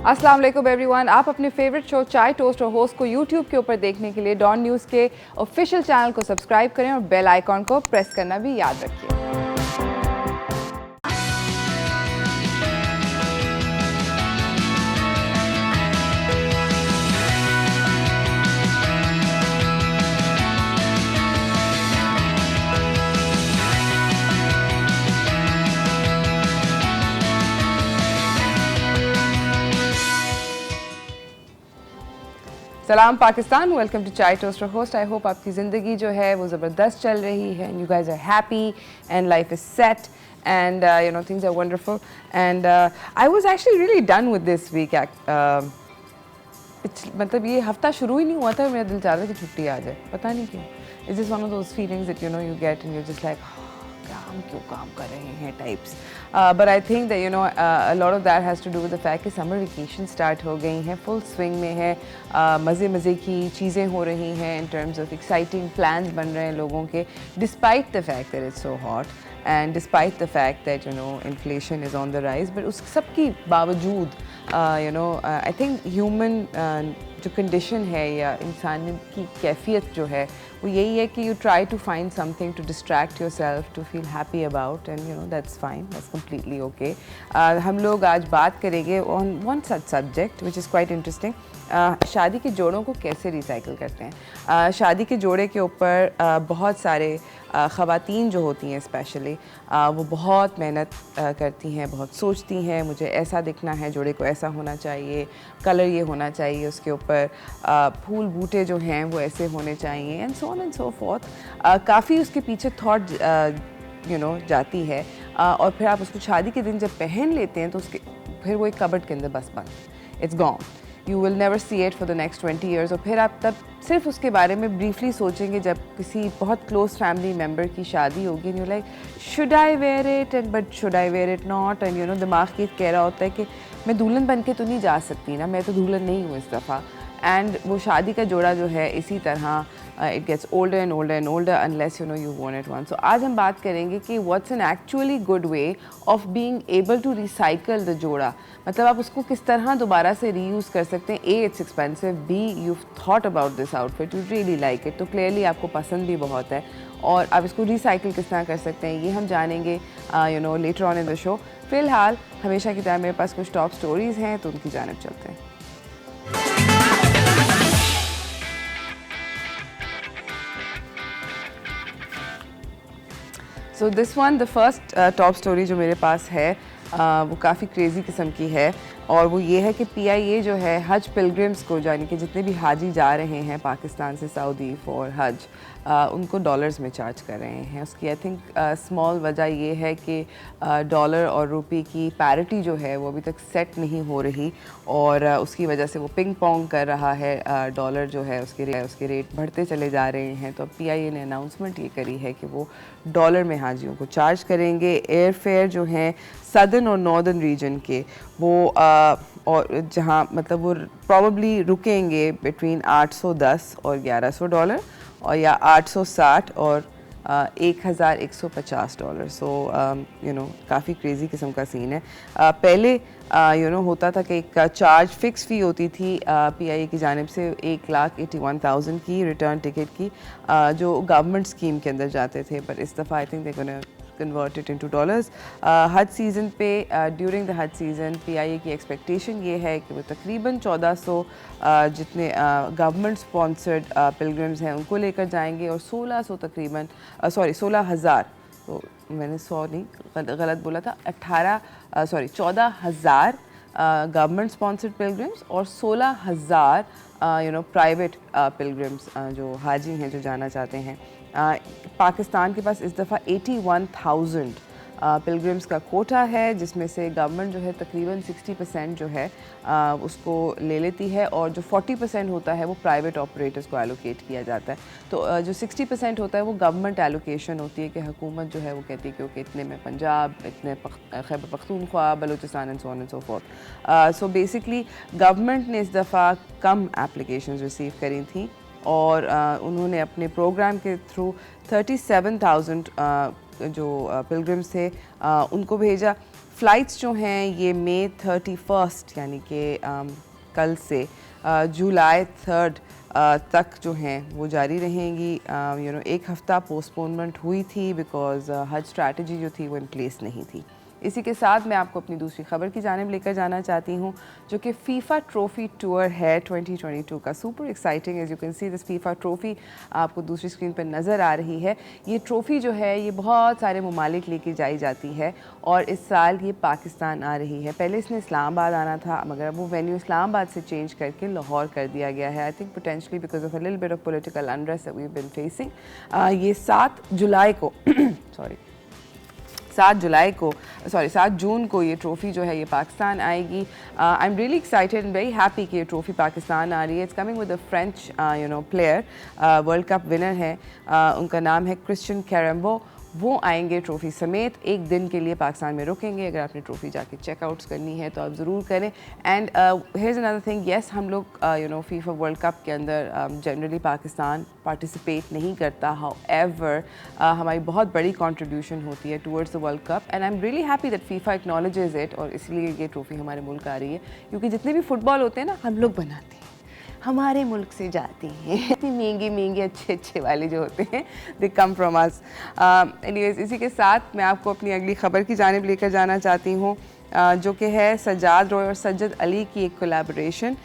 अस्सलाम वालेकुम एवरीवन। आप अपने फेवरेट शो चाय टोस्ट और होस्ट को यूट्यूब के ऊपर देखने के लिए डॉन न्यूज़ के ऑफिशियल चैनल को सब्सक्राइब करें और बेल आइकॉन को प्रेस करना भी याद रखिए। सलाम Pakistan, welcome to chai toast और होस्ट। आई होप आपकी ज़िंदगी जो है वो ज़बरदस्त चल रही है and you guys are happy and life is set and you know things are wonderful and I was actually really done with this week. मतलब ये हफ्ता शुरू ही नहीं हुआ था, मेरा दिल चाह रहा था कि छुट्टी आ जाए, पता नहीं क्यों। It's just one of those feelings that you know you get and you just like हम क्यों काम कर रहे हैं types. But I think that you know a lot of that has to do with the fact कि summer vacation start हो गई हैं, फुल स्विंग में है, मज़े मज़े की चीज़ें हो रही हैं in terms of exciting plans बन रहे हैं लोगों के, despite the fact that it's so hot and despite the fact that you no inflation is on the rise. But उस सब की बावजूद you know I think human जो कंडीशन है या इंसान की कैफियत जो है वो यही है कि you try to find something to distract yourself, to feel happy about and you know that's fine, that's completely okay. हम लोग आज बात करेंगे on one such subject which is quite interesting. शादी के जोड़ों को कैसे रिसाइकिल करते हैं। शादी के जोड़े के ऊपर बहुत सारे ख़वातीन जो होती हैं स्पेशली वो बहुत मेहनत करती हैं, बहुत सोचती हैं, मुझे ऐसा दिखना है, जोड़े को ऐसा होना चाहिए, कलर ये होना चाहिए, उसके ऊपर फूल बूटे जो हैं वो ऐसे होने चाहिए and so on and so fourth. काफ़ी उसके पीछे थॉट यू नो जाती है और फिर आप उसको शादी के दिन जब पहन लेते हैं तो उसके फिर वो एक कबर्ड के अंदर बस बंद, it's gone, you will never see it for the next 20 years. और फिर आप तब सिर्फ उसके बारे में ब्रीफली सोचेंगे जब किसी बहुत क्लोज फैमिली मेम्बर की शादी होगी and you like should I wear it and but should I wear it not and you know दिमाग ये कह रहा होता है कि मैं दुल्हन बन के तो नहीं जा सकती ना, मैं तो दुल्हन नहीं हूँ इस दफ़ा। एंड वो शादी का जोड़ा जो है इसी तरह it gets older and older and older unless you know you want it worn. So आज हम बात करेंगे कि what's an actually good way of being able to recycle the जोड़ा, मतलब आप उसको किस तरह दोबारा से रीयूज़ कर सकते हैं। A it's expensive, B you thought about this outfit, you really like it, तो क्लियरली आपको पसंद भी बहुत है और आप इसको रिसाइकिल किस तरह कर सकते हैं ये हम जानेंगे you know later on in the show. फ़िलहाल हमेशा की तरह मेरे पास कुछ टॉप स्टोरीज़ हैं तो उनकी जानिब चलते हैं। So this one the first top story जो मेरे पास है वो काफ़ी क्रेज़ी किस्म की है और वो ये है कि PIA जो है हज पिलग्रिम्स को, यानी कि जितने भी हाजी जा रहे हैं पाकिस्तान से सऊदी फॉर हज, उनको डॉलर्स में चार्ज कर रहे हैं। उसकी आई थिंक स्मॉल वजह ये है कि डॉलर और रुपये की पैरिटी जो है वो अभी तक सेट नहीं हो रही और उसकी वजह से वो पिंग पोंग कर रहा है, डॉलर जो है उसके रेट बढ़ते चले जा रहे हैं। तो अब PIA ने अनाउंसमेंट ये करी है कि वो डॉलर में हाजियों को चार्ज करेंगे। एयर फेयर जो हैं सदर्न और नॉर्दर्न रीजन के वो और जहाँ मतलब वो प्रॉबली रुकेंगे बिटवीन 810 और 1100 डॉलर और या 860 और 1150 डॉलर। सो यू नो काफ़ी क्रेज़ी किस्म का सीन है। पहले यू नो होता था कि एक चार्ज फिक्स फ़ी होती थी PIA की जानिब से 1,81,000 की रिटर्न टिकट की जो गवर्नमेंट स्कीम के अंदर जाते थे, पर इस दफ़ा I think they gonna convert it into dollars. हज सीज़न पे ड्यूरिंग द हज सीज़न PIA की एक्सपेक्टेशन ये है कि वो तकरीबन 1400 जितने गवर्नमेंट स्पॉन्सर्ड पिलग्रिम्स हैं उनको लेकर जाएंगे और 1600 तकरीबन 16,000, तो मैंने 100 नहीं गलत बोला था, 14,000 गवर्नमेंट स्पॉन्सर्ड पिलग्रिम्स और 16,000 यू नो प्राइवेट पिलग्रिम्स जो हाजी हैं जो जाना चाहते हैं। पाकिस्तान के पास इस दफ़ा 81,000 पिलग्रिम्स का कोटा है जिसमें से गवर्नमेंट जो है तकरीबन 60% जो है उसको ले लेती है और जो 40% होता है वो प्राइवेट ऑपरेटर्स को एलोकेट किया जाता है। तो जो 60% होता है वो गवर्नमेंट एलोकेशन होती है कि हुकूमत जो है वो कहती है कि ओके इतने में पंजाब, इतने Khyber Pakhtunkhwa, Balochistan and so on and so fourth. So basically government ने इस दफ़ा कम एप्लीकेशंस रिसीव करी थी और उन्होंने अपने प्रोग्राम के थ्रू 37,000 जो पिलग्रिम्स थे उनको भेजा। फ़्लाइट्स जो हैं ये मई 31 यानी कि कल से जुलाई 3 तक जो हैं वो जारी रहेंगी। एक हफ़्ता पोस्टपोनमेंट हुई थी बिकॉज़ हज स्ट्रैटेजी जो थी वो इन प्लेस नहीं थी। इसी के साथ मैं आपको अपनी दूसरी खबर की जानिब लेकर जाना चाहती हूँ जो कि फीफा ट्रॉफ़ी टूर है 2022 का। Super exciting, as you can see this FIFA trophy आपको दूसरी स्क्रीन पर नज़र आ रही है। ये ट्रॉफ़ी जो है ये बहुत सारे ममालिक लेके जाई जाती है और इस साल ये पाकिस्तान आ रही है। पहले इसने इस्लामाबाद आना था मगर अब वो वेन्यू इस्लामाबाद से चेंज करके लाहौर कर दिया गया है। I think potentially because of a little bit of political unrest that we have been facing. ये 7 जुलाई को 7 जून को ये ट्रॉफ़ी जो है ये पाकिस्तान आएगी। आई am really excited and very happy कि ये ट्रॉफ़ी पाकिस्तान आ रही है। It's coming with a French player, world cup winner है, उनका नाम है क्रिश्चियन कैरेम्बो। वो आएंगे ट्रॉफ़ी समेत, एक दिन के लिए पाकिस्तान में रुकेंगे। अगर आपने ट्रॉफ़ी जाके चेकआउट्स करनी है तो आप ज़रूर करें। And here is another thing, yes हम लोग फीफा वर्ल्ड कप के अंदर जनरली पाकिस्तान पार्टिसिपेट नहीं करता, हाउएवर हमारी बहुत बड़ी कंट्रीब्यूशन होती है towards the world cup and I am really happy that FIFA acknowledges it और इसलिए ये ट्रॉफ़ी हमारे मुल्क आ रही है क्योंकि जितने भी फुटबॉल होते हैं ना हम लोग बनाते हैं, हमारे मुल्क से जाते हैं। इतनी महंगे अच्छे वाले जो होते हैं दे कम फ्रॉम अस। एनीवेज, इसी के साथ मैं आपको अपनी अगली ख़बर की जानिब लेकर जाना चाहती हूँ जो कि है सज्जाद रॉय और सज्जद अली की एक कोलैबोरेशन।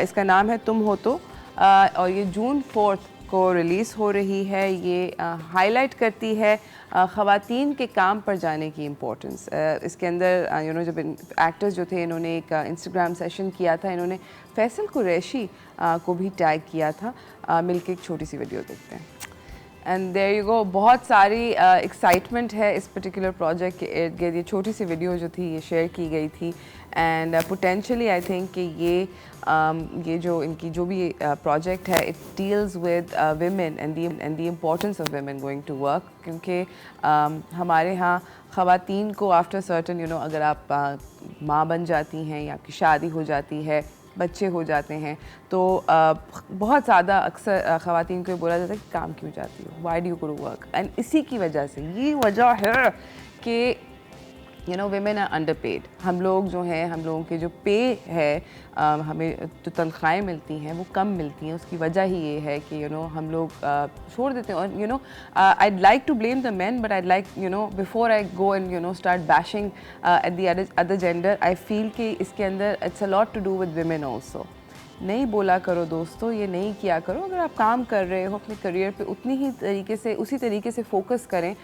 इसका नाम है तुम हो तो और ये जून 4 को रिलीज़ हो रही है। ये हाईलाइट करती है ख़वातीन के काम पर जाने की इम्पोर्टेंस। इसके अंदर जब एक्टर्स जो थे इन्होंने एक इंस्टाग्राम सेशन किया था, इन्होंने फैसल कुरैशी को भी टैग किया था। मिलके एक छोटी सी वीडियो देखते हैं। एंड देयर यू गो, बहुत सारी एक्साइटमेंट है इस पर्टिकुलर प्रोजेक्ट के इर्द गिर्द। ये छोटी सी वीडियो जो थी ये शेयर की गई थी एंड पोटेंशली आई थिंक कि ये जो इनकी जो भी प्रोजेक्ट है it deals with women and the importance of women going to work. क्योंकि हमारे यहाँ ख़वातीन को आफ्टर सर्टन अगर आप माँ बन जाती हैं या आपकी शादी हो जाती है, बच्चे हो जाते हैं तो बहुत ज़्यादा अक्सर ख़वातीन को बोला जाता है कि काम क्यों जाती हो, why do you go to work. And इसी की वजह से ये वजह है कि women are underpaid। हम लोग जो हैं, हम लोगों के जो पे है, हमें जो तनख्वाहें मिलती हैं वो कम मिलती हैं। उसकी वजह ही ये है कि हम लोग छोड़ देते हैं। और I'd like to blame the men, but I'd like before I go and start bashing at the other gender, I feel कि इसके अंदर it's a lot to do with women also। नहीं बोला करो दोस्तों, ये नहीं किया करो। अगर आप काम कर रहे हो अपने करियर पे उसी तरीके से फोकस करें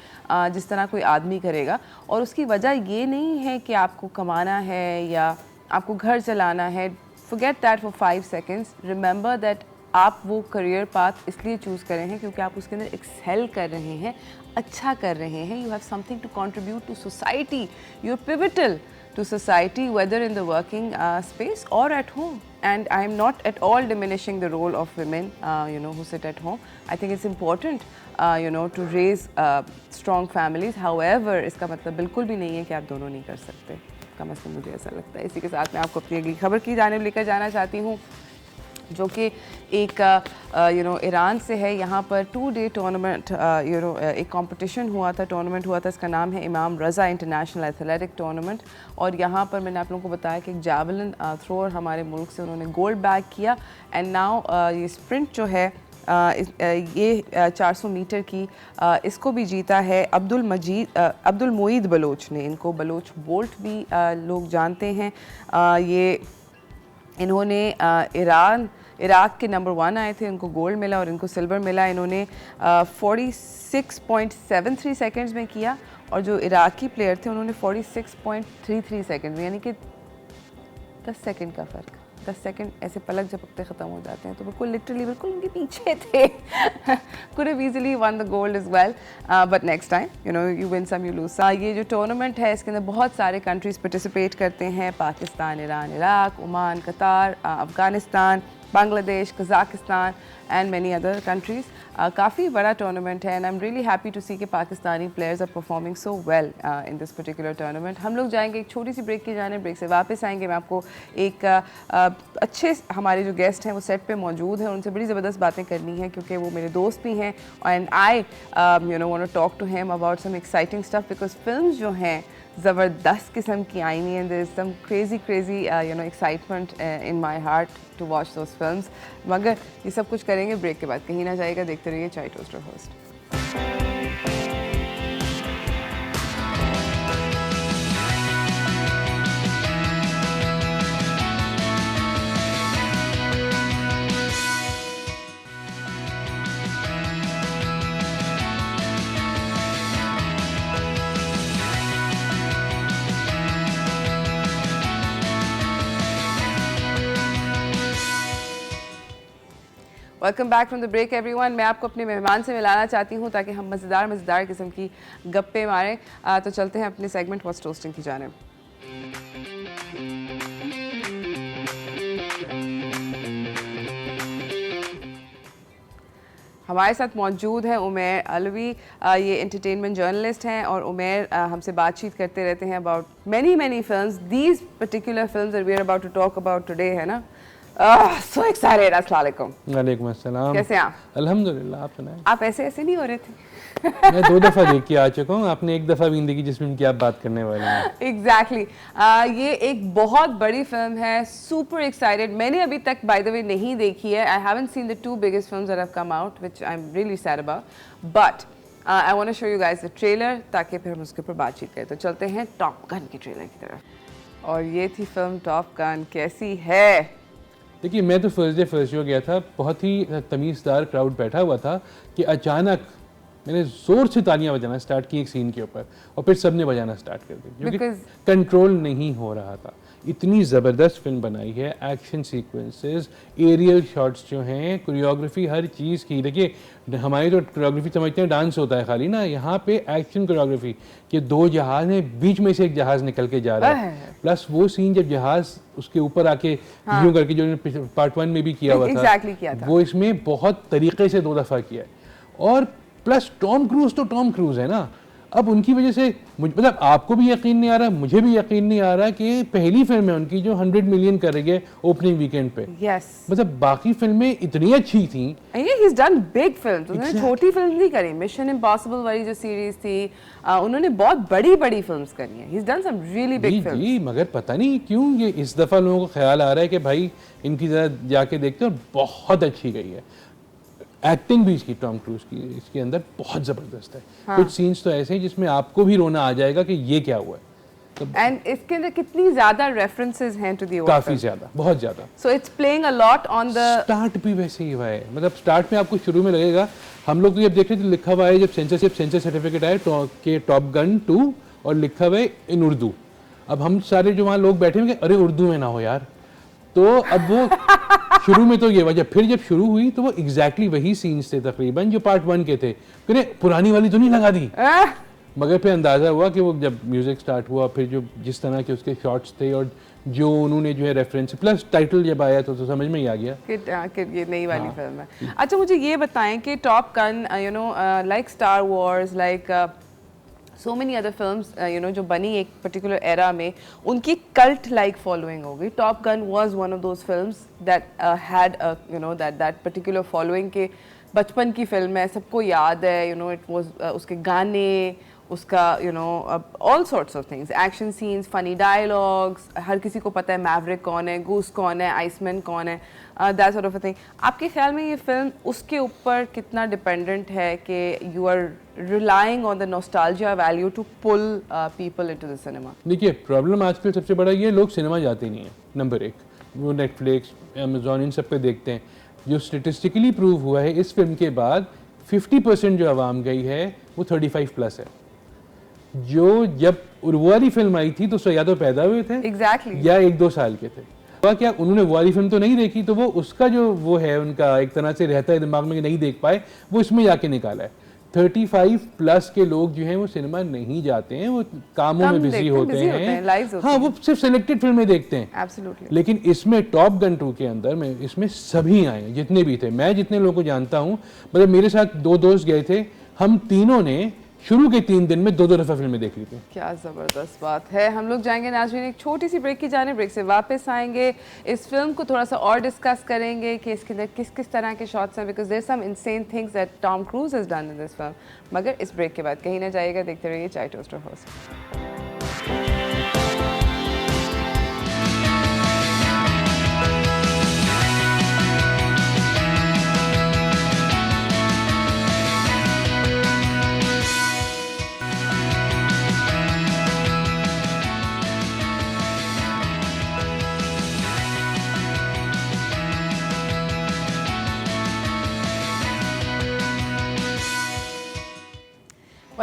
जिस तरह कोई आदमी करेगा। और उसकी वजह ये नहीं है कि आपको कमाना है या आपको घर चलाना है। forget that for 5 seconds। remember that आप वो करियर पाथ इसलिए चूज़ कर रहे हैं क्योंकि आप उसके अंदर एक्सेल कर रहे हैं, अच्छा कर रहे हैं। you have something to contribute to society, you're pivotal to society, whether in the working space or at home। And I am not at all diminishing the role of women who sit at home। I think it's important to raise strong families। however इसका मतलब बिल्कुल भी नहीं है कि आप दोनों नहीं कर सकते, कम अज़ कम मुझे ऐसा लगता है। इसी के साथ मैं आपको अपनी अगली खबर की जानिब लेकर जाना चाहती हूँ जो कि एक ईरान से है। यहाँ पर 2-day टूर्नामेंट एक कंपटीशन हुआ था, टूर्नामेंट हुआ था। इसका नाम है इमाम रज़ा इंटरनेशनल एथलेटिक टूर्नामेंट। और यहाँ पर मैंने आप लोगों को बताया कि एक जैवलिन थ्रोअर हमारे मुल्क से उन्होंने गोल्ड बैग किया। एंड नाउ ये स्प्रिंट जो है ये 400 मीटर की इसको भी जीता है अब्दुल मुईद बलोच ने। इनको बलोच बोल्ट भी लोग जानते हैं। ये इन्होंने इराक़ के नंबर 1 आए थे, उनको गोल्ड मिला और इनको सिल्वर मिला। इन्होंने 46.73 सेकंड्स में किया और जो इराक़ी प्लेयर थे उन्होंने 46.33 सेकंड में, यानी कि 10 सेकंड का फ़र्क। 10 सेकंड ऐसे पलक झपकते ख़त्म हो जाते हैं, तो बिल्कुल लिटरली बिल्कुल उनके पीछे थे। could have easily won the gold as well, but next time you win some you lose some। ये जो टूर्नामेंट है इसके अंदर बहुत सारे कंट्रीज़ पार्टिसिपेट करते हैं, Pakistan, Iran, Iraq, Oman, Qatar, Afghanistan, Bangladesh, Kazakhstan and many other countries. काफ़ी बड़ा टूर्नामेंट है and I am really happy to see कि Pakistani players are performing so well in this particular tournament. हम लोग जाएंगे एक छोटी सी ब्रेक की जाने, ब्रेक से वापस आएंगे। मैं आपको एक अच्छे हमारे जो गेस्ट हैं वो सेट पे मौजूद हैं, उनसे बड़ी ज़बरदस्त बातें करनी है क्योंकि वो मेरे दोस्त भी हैं and I want to talk to him about some exciting stuff because films जो हैं ज़बरदस्त किस्म की आई हुई हैं. There is some crazy excitement in my heart to watch those films. मगर ये सब कुछ करेंगे ब्रेक के बाद. कहीं ना जाएगा, देखते रहिए चाय टोस्टर host. Welcome back from the break everyone. मैं आपको अपने मेहमान से मिलाना चाहती हूँ ताकि हम मज़ेदार किस्म की गप्पे मारें. तो चलते हैं अपने सेगमेंट व्हाट्स टोस्टिंग की जानिब. हमारे साथ मौजूद है उमैर अलवी. ये एंटरटेनमेंट जर्नलिस्ट हैं और उमैर हमसे बातचीत करते रहते हैं about many films. These particular films that we are about to talk about today, है ना. So excited. अस्सलाम वालेकुम. वालेकुम अस्सलाम. कैसे हैं आप? अल्हम्दुलिल्लाह. आप सुनाएं. आप ऐसे नहीं हो रहे थे. मैं 2 दफ़ा देख के आ चुका हूँ. आपने 1 दफ़ा भी देखी जिसमें की आप बात करने वाले हैं. Exactly. ये एक बहुत बड़ी फिल्म है. Super excited. मैंने अभी तक बाय द वे नहीं देखी है. I haven't seen the 2 biggest films that have come out, which I'm really sad about. But I want to show you guys the trailer ताकि फिर हम उसके ऊपर बातचीत करें. तो चलते हैं टॉप गन के ट्रेलर की तरफ. और ये थी फिल्म टॉप गन. कैसी है? देखिए, मैं तो फर्स्ट शो गया था. बहुत ही तमीज़दार क्राउड बैठा हुआ था कि अचानक मैंने ज़ोर से तालियां बजाना स्टार्ट की एक सीन के ऊपर और फिर सबने बजाना स्टार्ट कर दी, जो कि कंट्रोल नहीं हो रहा था. इतनी ज़बरदस्त फिल्म बनाई है. एक्शन सीक्वेंसेस, एरियल शॉट्स जो हैं, कोरियोग्राफी, हर चीज़ की. देखिए, हमारी तो कोरियोग्राफी समझते हैं डांस होता है खाली ना. यहाँ पे एक्शन कोरियोग्राफी कि 2 जहाज़ हैं, बीच में से एक जहाज़ निकल के जा रहा है. प्लस वो सीन जब जहाज़ उसके ऊपर आके यूं करके, जो पार्ट 1 में भी किया हुआ था, वो इसमें बहुत तरीके से 2 दफ़ा किया है. और प्लस टॉम क्रूज़ है ना. अब उनकी वजह से मतलब आपको भी यकीन नहीं आ रहा, मुझे भी यकीन नहीं आ रहा कि पहली फिल्म है उनकी जो 100 मिलियन कर रही है ओपनिंग वीकेंड पे. मतलब बाकी फिल्में इतनी अच्छी थी. He's done big films. उन्होंने छोटी फिल्म नहीं करी. मिशन इम्पॉसिबल वाली जो सीरीज थी, उन्होंने बहुत बड़ी फिल्म्स करी हैं. He's done some really big films. जी, मगर पता नहीं क्यों ये इस दफ़ा लोगों को ख्याल आ रहा है कि भाई इनकी ज़रा जाके देखते हैं. और बहुत अच्छी गई है. एक्टिंग भी इसकी टॉम क्रूज की इसके अंदर बहुत ज़बरदस्त है. कुछ सीन्स तो ऐसे हैं जिसमें आपको भी रोना आ जाएगा कि ये क्या हुआ है. एंड इसके अंदर कितनी ज़्यादा रेफरेंसेस हैं टू दी. काफ़ी ज़्यादा, बहुत ज़्यादा. So it's playing a lot on the start भी वैसे ही हुआ है. मतलब स्टार्ट में आपको शुरू में लगेगा, हम लोग तो जब देख रहे थे लिखा हुआ है, जब सेंसर सर्टिफिकेट आया के टॉप गन 2 और लिखा हुआ है इन उर्दू. अब हम सारे जो वहाँ लोग बैठे होंगे, अरे उर्दू में ना हो यार. तो अब वो शुरू में तो ये वजह, फिर जब शुरू हुई तो वो एग्जैक्टली वही सीन्स थे तकरीबन जो पार्ट 1 के थे. फिर पुरानी वाली तो नहीं लगा दी. मगर फिर अंदाज़ा हुआ कि वो जब म्यूज़िक स्टार्ट हुआ, फिर जो जिस तरह के उसके शॉट्स थे और जो उन्होंने जो है रेफरेंस प्लस टाइटल जब आया तो समझ में ही आ गया कि ये नई वाली फिल्म है. अच्छा, मुझे ये बताएं कि top gun like star Wars, like so many other films जो बनी एक particular era में, उनकी cult like following हो गई. Top Gun was one of those films that had that particular following के बचपन की फिल्म है, सबको याद है. It was उसके गाने, उसका all sorts of things, action scenes, funny dialogues, हर किसी को पता है Maverick कौन है, Goose कौन है, Iceman कौन है, that sort of a thing. आपके ख्याल में ये फिल्म उसके ऊपर कितना डिपेंडेंट है कि you are relying on the nostalgia value to pull people into the cinema? देखिए, प्रॉब्लम आजकल सबसे बड़ा ये, लोग सिनेमा जाते नहीं हैं. नंबर 1, वो नेटफ्लिक्स, अमेजोन, इन सब पे देखते हैं. जो स्टेटिस्टिकली प्रूव हुआ है, इस फिल्म के बाद 50% जो आवाम गई है वो 35 प्लस है. जो जब वो वाली फिल्म आई थी तो या तो पैदा हुए थे या 1-2 साल के थे. क्या उन्होंने वो वाली फिल्म तो नहीं देखी, तो वो उसका जो वो है उनका एक तरह से रहता है दिमाग में कि नहीं देख पाए, वो इसमें जाके निकाला है. 35 प्लस के लोग जो हैं वो सिनेमा नहीं जाते हैं, वो कामों में बिजी होते हैं. हाँ, वो सिर्फ सिलेक्टेड फिल्में देखते हैं. Absolutely. लेकिन इसमें टॉप गन 2 के अंदर में इसमें सभी आए जितने भी थे. मैं जितने लोगों को जानता हूँ, मतलब मेरे साथ 2 दोस्त गए थे, हम तीनों ने शुरू के 3 दिन में 2-2 दफ़ा फिल्में देख ली थी. क्या ज़बरदस्त बात है. हम लोग जाएंगे नाज़रीन एक छोटी सी ब्रेक की जाने. ब्रेक से वापस आएंगे, इस फिल्म को थोड़ा सा और डिस्कस करेंगे कि इसके अंदर किस किस तरह के शॉट्स हैं, because there some insane things that Tom Cruise has done in this film. मगर इस ब्रेक के बाद कहीं ना जाइएगा, देखते रहिए चाय टोस्टर host.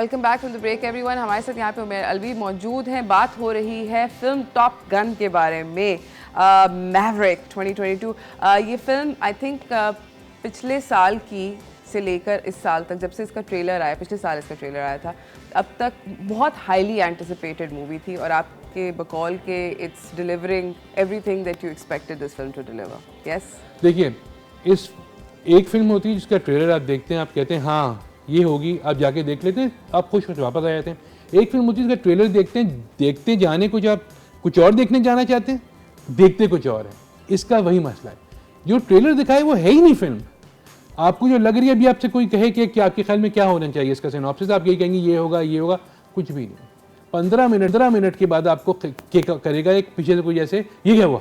Welcome back from the break everyone. हमारे साथ यहाँ पे उमैर अलवी मौजूद हैं। बात हो रही है फिल्म टॉप गन के बारे में, मैवरिक 2022। ये फिल्म आई थिंक पिछले साल की से लेकर इस साल तक, जब से इसका ट्रेलर आया, पिछले साल इसका ट्रेलर आया था, अब तक बहुत हाईली एंटिसिपेटेड मूवी थी और आपके बकौल के it's delivering everything that you expected this film to deliver. Yes, देखिए, इस एक फिल्म होती है जिसका ट्रेलर आप देखते हैं, आप कहते हैं हाँ ये होगी, आप जाके देख लेते हैं, आप खुश हो वापस आ जाते हैं। एक फिल्म होती है जिसका ट्रेलर देखते हैं, देखते जाने कुछ, आप कुछ और देखने जाना चाहते हैं, देखते कुछ और है। इसका वही मसला है, जो ट्रेलर दिखाए वो है ही नहीं फिल्म। आपको जो लग रही है, अभी आपसे कोई कहे कि क्या आपके ख्याल में क्या होना चाहिए इसका सिनॉप्सिस, आप यही कहेंगे ये होगा ये होगा, कुछ भी नहीं। 15 मिनट के बाद आपको करेगा एक पीछे से कोई, जैसे ये क्या हुआ,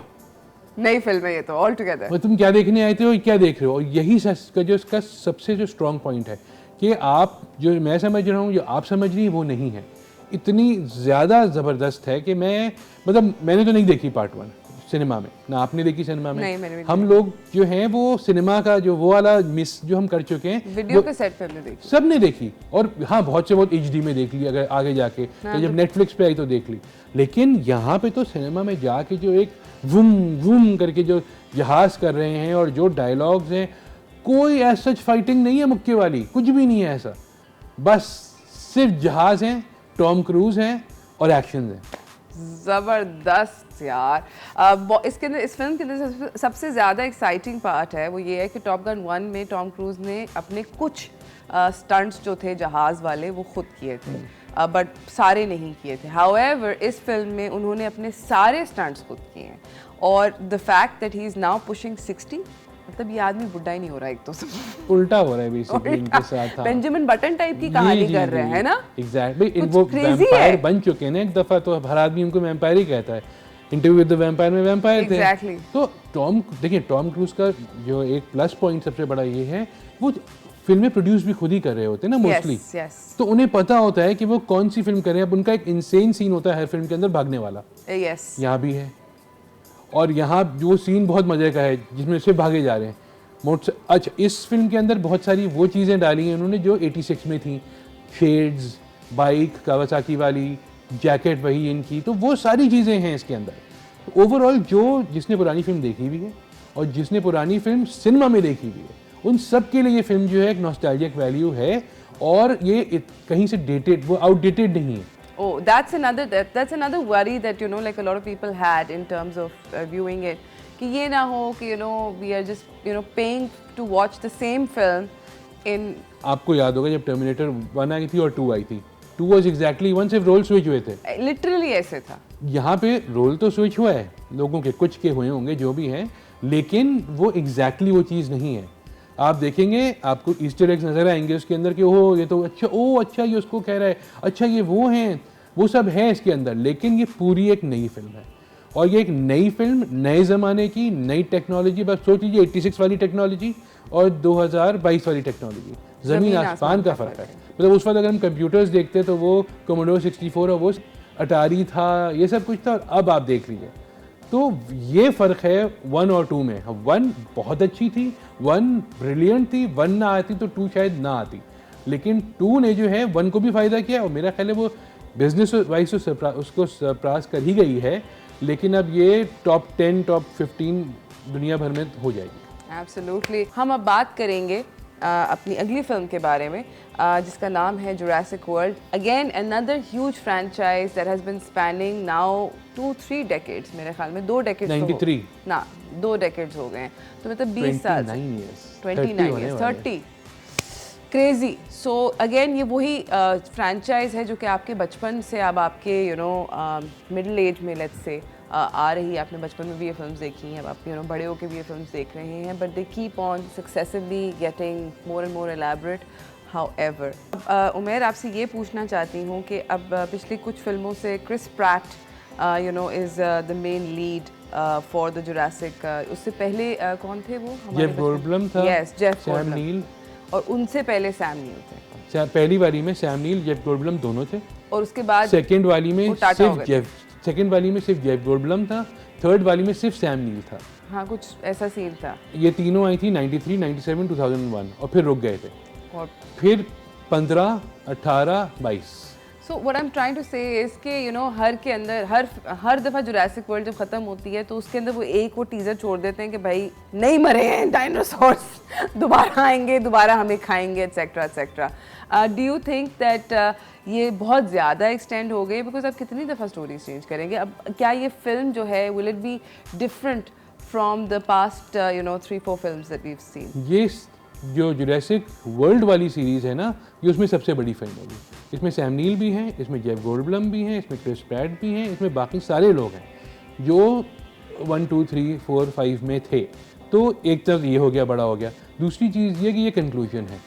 नई फिल्म है ये तो ऑल टुगेदर। तुम क्या देखने आए थे और क्या देख रहे हो। और यही जो इसका सबसे जो स्ट्रॉन्ग पॉइंट है कि आप जो मैं समझ रहा हूँ, जो आप समझ रही हैं वो नहीं है। इतनी ज़्यादा ज़बरदस्त है कि मैंने तो नहीं देखी पार्ट 1 सिनेमा में, ना आपने देखी सिनेमा में। नहीं, मैंने भी हम लोग जो हैं वो सिनेमा का जो वो वाला मिस जो हम कर चुके हैं, वीडियो के सेट पे हमने देखी, सब ने देखी। और हाँ, बहुत से बहुत HD में देख ली, अगर आगे जाके तो जब नेटफ्लिक्स पे आई तो देख ली। लेकिन यहाँ पे तो सिनेमा में जाके जो एक वुम वुम करके जो जहाज कर रहे हैं और जो डायलॉग्स हैं, कोई ऐसा सच फाइटिंग नहीं है मुक्के वाली, कुछ भी नहीं है ऐसा। बस सिर्फ जहाज हैं, टॉम क्रूज हैं और एक्शन हैं। ज़बरदस्त यार। इसके अंदर, इस फिल्म के अंदर सबसे ज़्यादा एक्साइटिंग पार्ट है वो ये है कि टॉप गन 1 में टॉम क्रूज ने अपने कुछ स्टंट्स जो थे जहाज़ वाले वो खुद किए थे, बट सारे नहीं किए थे। हाउएवर इस फिल्म में उन्होंने अपने सारे स्टंट्स खुद किए हैं। और the fact that he is now pushing 60, मतलब ये आदमी बुढ़ा ही नहीं हो रहा, एक तो सब उल्टा हो रहा है बेसिकली इनके साथ। बेंजामिन बटन टाइप की कहानी कर रहे हैं ना। एग्जैक्टली, वो वैम्पायर बन चुके हैं ना एक दफा, तो हर आदमी उनको वैम्पायर ही कहता है। इंटरव्यू विद द वैम्पायर में वैम्पायर थे। Exactly. तो टॉम क्रूज का जो एक प्लस पॉइंट सबसे बड़ा ये है, वो फिल्में प्रोड्यूस भी खुद ही कर रहे होते हैं ना मोस्टली। yes. तो उन्हें पता होता है कि वो कौन सी फिल्म कर रहे हैं। अब उनका एक इंसेन सीन होता है हर फिल्म के अंदर, भागने वाला। yes. यहाँ भी है, और यहाँ जो सीन बहुत मजे का है जिसमें से भागे जा रहे हैं। अच्छा, इस फिल्म के अंदर बहुत सारी वो चीज़ें डाली हैं उन्होंने जो 86 में थी, शेड्स, बाइक कावासाकी वाली, जैकेट वही इनकी, तो वो सारी चीज़ें हैं इसके अंदर। ओवरऑल जो जिसने पुरानी फिल्म देखी हुई है और जिसने पुरानी फिल्म सिनेमा में देखी हुई है, उन सब के लिए ये फिल्म जो है एक नॉस्टैल्जिक वैल्यू है। और ये कहीं से डेटेड, वो आउटडेटेड नहीं है। Oh, that's another worry that like a lot of people had in terms of viewing it, कि ये ना हो कि we are just paying to watch the same film in। आपको याद होगा जब टर्मिनेटर 1 आई थी और 2 आई थी, 2 was exactly 1, सिर्फ रोल स्विच हुए थे। लिटरली ऐसे था। यहाँ पे रोल तो स्विच हुआ है, लोगों के कुछ के हुए होंगे जो भी हैं, लेकिन वो एग्जैक्टली वो चीज़ नहीं है। आप देखेंगे, आपको ईस्टर एग्स नजर आएंगे उसके अंदर कि ओह ये तो अच्छा, ओह अच्छा ये उसको कह रहा है, अच्छा ये वो हैं, वो सब है इसके अंदर। लेकिन ये पूरी एक नई फिल्म है, और ये एक नई फिल्म, नए ज़माने की, नई टेक्नोलॉजी। बस सोच लीजिए 86 वाली टेक्नोलॉजी और 2022 वाली टेक्नोलॉजी, ज़मीन आसमान का फ़र्क है। मतलब उस वक्त अगर हम कंप्यूटर्स देखते तो वो कोमोडोर 64 और वो अटारी था, ये सब कुछ था। और अब आप देख लीजिए, तो ये फ़र्क है 1 और 2 में। 1 बहुत अच्छी थी, 1 ब्रिलियंट थी, 1 ना आती तो 2 शायद ना आती। लेकिन 2 ने जो है 1 को भी फ़ायदा किया, और मेरा ख्याल है वो बिजनेस वाइज तो उसको सरपास कर ही गई है। लेकिन अब ये टॉप 10, टॉप 15 दुनिया भर में हो जाएगी। एब्सोल्युटली। हम अब बात करेंगे अपनी अगली फिल्म के बारे में, जिसका नाम है Jurassic World. Again another huge franchise that has been spanning now 2-3 decades, मेरे ख्याल में 2 डेकेड्स 93 ना 2 डेकेड्स हो गए हैं, तो मतलब 20 साल, 29 ईयर्स, 30 क्रेजी। सो अगेन ये वही फ्रेंचाइज है जो कि आपके बचपन से अब आपके मिडिल एज में लेट्स से आ रही है। आपने बचपन में भी ये फिल्म्स देखी हैं, अब आप बड़े होकर भी ये फिल्म्स देख रहे हैं, but they keep on successively getting more and more elaborate. However, Umair आपसे ये पूछना चाहती हूँ कि अब पिछली कुछ फिल्मों से Chris Pratt is the main lead for the Jurassic. उससे पहले कौन थे वो? जेफ गोल्डब्लम था। यस, जेफ सैम नील, और उनसे पहले सैम नील थे। पहली वाली में सैम नील, जेफ गोल्डब्लम दोनों थे, और उसके बाद सेकंड वाली में सिर्फ जेफ गोल्डब्लम था, थर्ड वाली में सिर्फ सैम नील था। हाँ, कुछ ऐसा सीन था। ये तीनों आई थी 93, 97, 2001, और फिर रुक गए थे। और फिर 15, 18-22। So what I'm trying to say is कि you know हर के अंदर हर दफ़ा जुरासिक वर्ल्ड जब ख़त्म होती है तो उसके अंदर वो टीज़र छोड़ देते हैं कि भाई नहीं मरे हैं डायनासोर्स, दोबारा आएंगे, दोबारा हमें खाएंगे, etcetera etcetera. Do you think that ये बहुत ज़्यादा एक्सटेंड हो गई? बिकॉज अब कितनी दफ़ा स्टोरीज चेंज करेंगे? अब क्या ये फिल्म जो है will it be different from the past 3-4 films that we have seen? ये जो जुरासिक वर्ल्ड वाली सीरीज़ है ना, ये उसमें सबसे बड़ी फिल्म होगी। इसमें सैम नील भी हैं, इसमें जेफ गोल्डब्लम भी हैं, इसमें क्रिस प्रैट भी हैं, इसमें बाकी सारे लोग हैं जो 1, 2, 3, 4, 5 में थे। तो एक तरफ ये हो गया, बड़ा हो गया। दूसरी चीज़ ये कि ये कंक्लूजन है,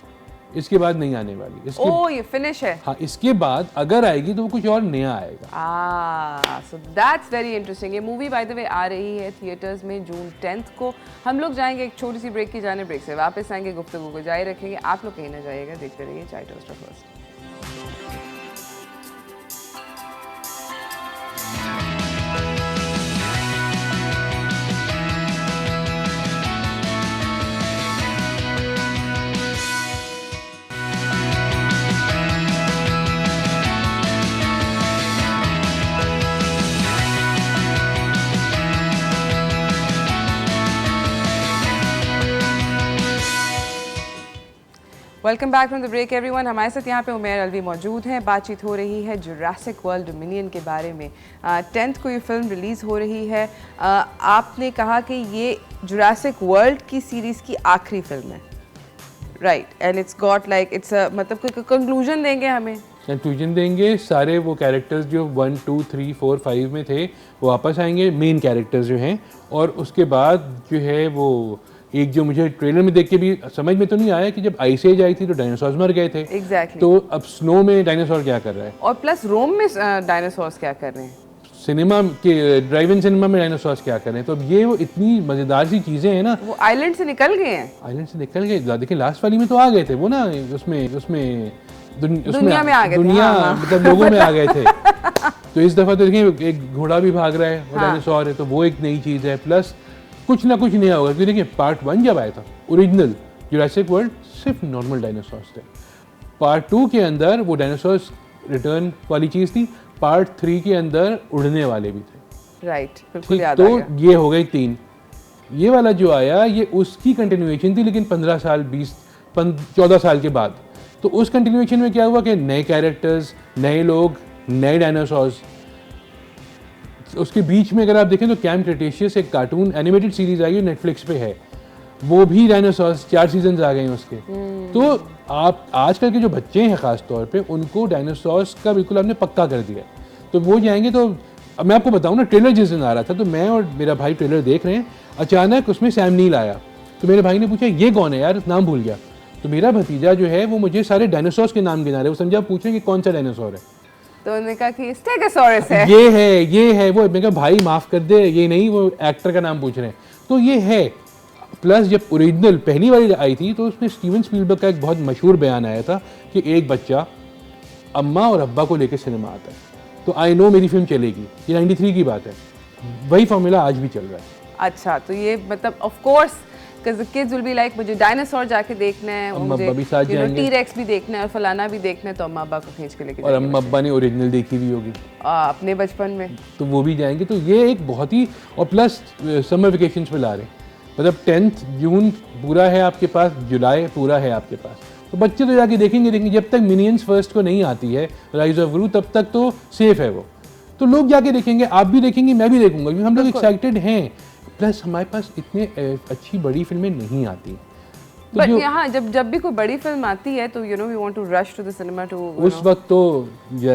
इसके बाद नहीं आने वाली। ये फिनिश है। हाँ, इसके बाद अगर आएगी तो वो कुछ और नया आएगा। So that's very interesting. ये मूवी बाय द वे आ रही है थिएटर्स में जून 10 को। हम लोग जाएंगे एक छोटी सी ब्रेक की जाने, ब्रेक से वापस आएंगे, गुफ्तगू को जारी रखेंगे। आप लोग कहीं ना जाइएगा, देखते रहिए चाय टोस्टर फर्स्ट। Welcome back from the break everyone. हमारे साथ यहाँ पे उमेर अलवी मौजूद हैं। बातचीत हो रही है जुरासिक वर्ल्ड डोमिनियन के बारे में। 10th को ये फिल्म रिलीज़ हो रही है। आपने कहा कि ये जुरासिक वर्ल्ड की सीरीज़ की आखिरी फिल्म है, right? And it's got like it's मतलब कोई कंक्लूजन देंगे हमें? कंक्लूजन देंगे। सारे वो कैरेक्टर्स जो 1, 2, 3, 4, 5 में थे वो वापस आएंगे, मेन कैरेक्टर्स जो हैं। और उसके बाद जो है वो एक जो मुझे ट्रेलर में देख के भी समझ में तो नहीं आया कि जब आइस एज आई थी तो डायनासोर्स मर गए थे। Exactly. तो अब स्नो में डायनासोर क्या कर रहा है, और प्लस रोम में डायनासोर्स क्या कर रहे हैं, सिनेमा के ड्राइव इन सिनेमा में डायनासोर्स क्या कर रहे हैं। तो अब ये वो इतनी मज़ेदार सी चीज़ें हैं ना। वो आइलैंड से निकल गए हैं। आइलैंड से निकल गए। देखिए लास्ट वाली में तो आ गए थे वो ना, उसमें दुनिया में आ गए थे। दुनिया हाँ, मतलब लोगों में आ गए थे। तो इस दफ़ा तो देखिए एक घोड़ा भी भाग रहा है और डायनासोर है, तो वो एक नई चीज़ है। प्लस कुछ ना कुछ नया होगा। क्योंकि देखिए पार्ट 1 जब आया था ओरिजिनल जुरासिक वर्ल्ड, सिर्फ नॉर्मल डायनासोर्स थे। पार्ट 2 के अंदर वो डायनासोर्स रिटर्न वाली चीज़ थी। पार्ट 3 के अंदर उड़ने वाले भी थे, राइट? बिल्कुल याद तो आ गया। ये हो गई 3। ये वाला जो आया ये उसकी कंटिन्यूएशन थी, लेकिन 15 साल 14 साल के बाद। तो उस कंटिन्यूएशन में क्या हुआ कि नए कैरेक्टर्स, नए लोग, नए डायनासोर्स। उसके बीच में अगर आप देखें तो कैम्प क्रेटेशियस एक कार्टून एनिमेटेड सीरीज आई है, नेटफ्लिक्स पे है, वो भी डायनासोर्स 4 सीजन आ गए हैं उसके। तो आप आजकल के जो बच्चे हैं ख़ास तौर पे उनको डायनासोर्स का बिल्कुल आपने पक्का कर दिया। तो वो जाएंगे। तो अब मैं आपको बताऊँ ना, ट्रेलर जिस दिन आ रहा था तो मैं और मेरा भाई ट्रेलर देख रहे हैं, अचानक उसमें सैम नील आया। तो मेरे भाई ने पूछा ये कौन है यार, नाम भूल गया। तो मेरा भतीजा जो है वो मुझे सारे डायनासोर्स के नाम गिना रहे, वो समझा पूछ रहे हैं कि कौन सा डायनासोर है। तो उन्होंने कहा कि स्टेगोसॉरस है। ये है वो। मैं कहा भाई माफ़ कर दे, ये नहीं, वो एक्टर का नाम पूछ रहे हैं। तो ये है। प्लस जब ओरिजिनल पहली वाली आई थी तो उसमें स्टीवन स्पीलबर्ग का एक बहुत मशहूर बयान आया था कि एक बच्चा अम्मा और अब्बा को लेकर सिनेमा आता है तो आई नो मेरी फिल्म चलेगी। ये 93 की बात है। वही फॉर्मूला आज भी चल रहा है। अच्छा, तो ये मतलब of course kids will be like मुझे डायनासोर जाके देखना है, मुझे टी-रेक्स भी देखना है और फलाना भी देखना है, तो अम्मा अब्बा को खींच के लेके और अम्मा अब्बा ने ओरिजिनल देखी भी होगी अपने बचपन में, तो वो भी जाएंगे। तो ये एक बहुत ही, और प्लस समर वेकेशंस पे ला रहे हैं। मतलब 10 जून पूरा है आपके पास, जुलाई पूरा है आपके पास, तो बच्चे तो जाके देखेंगे। जब तक मिनियंस फर्स्ट को नहीं आती है राइज ऑफ ग्रू, तब तक तो सेफ है वो। तो लोग जाके देखेंगे, आप भी देखेंगे, मैं भी देखूंगा, क्योंकि हम लोग एक्साइटेड हैं। प्लस हमारे पास इतने अच्छी बड़ी फिल्में नहीं आती। तो बट यहाँ जब भी कोई बड़ी फिल्म आती है तो we want to rush to the cinema too. उस वक्त तो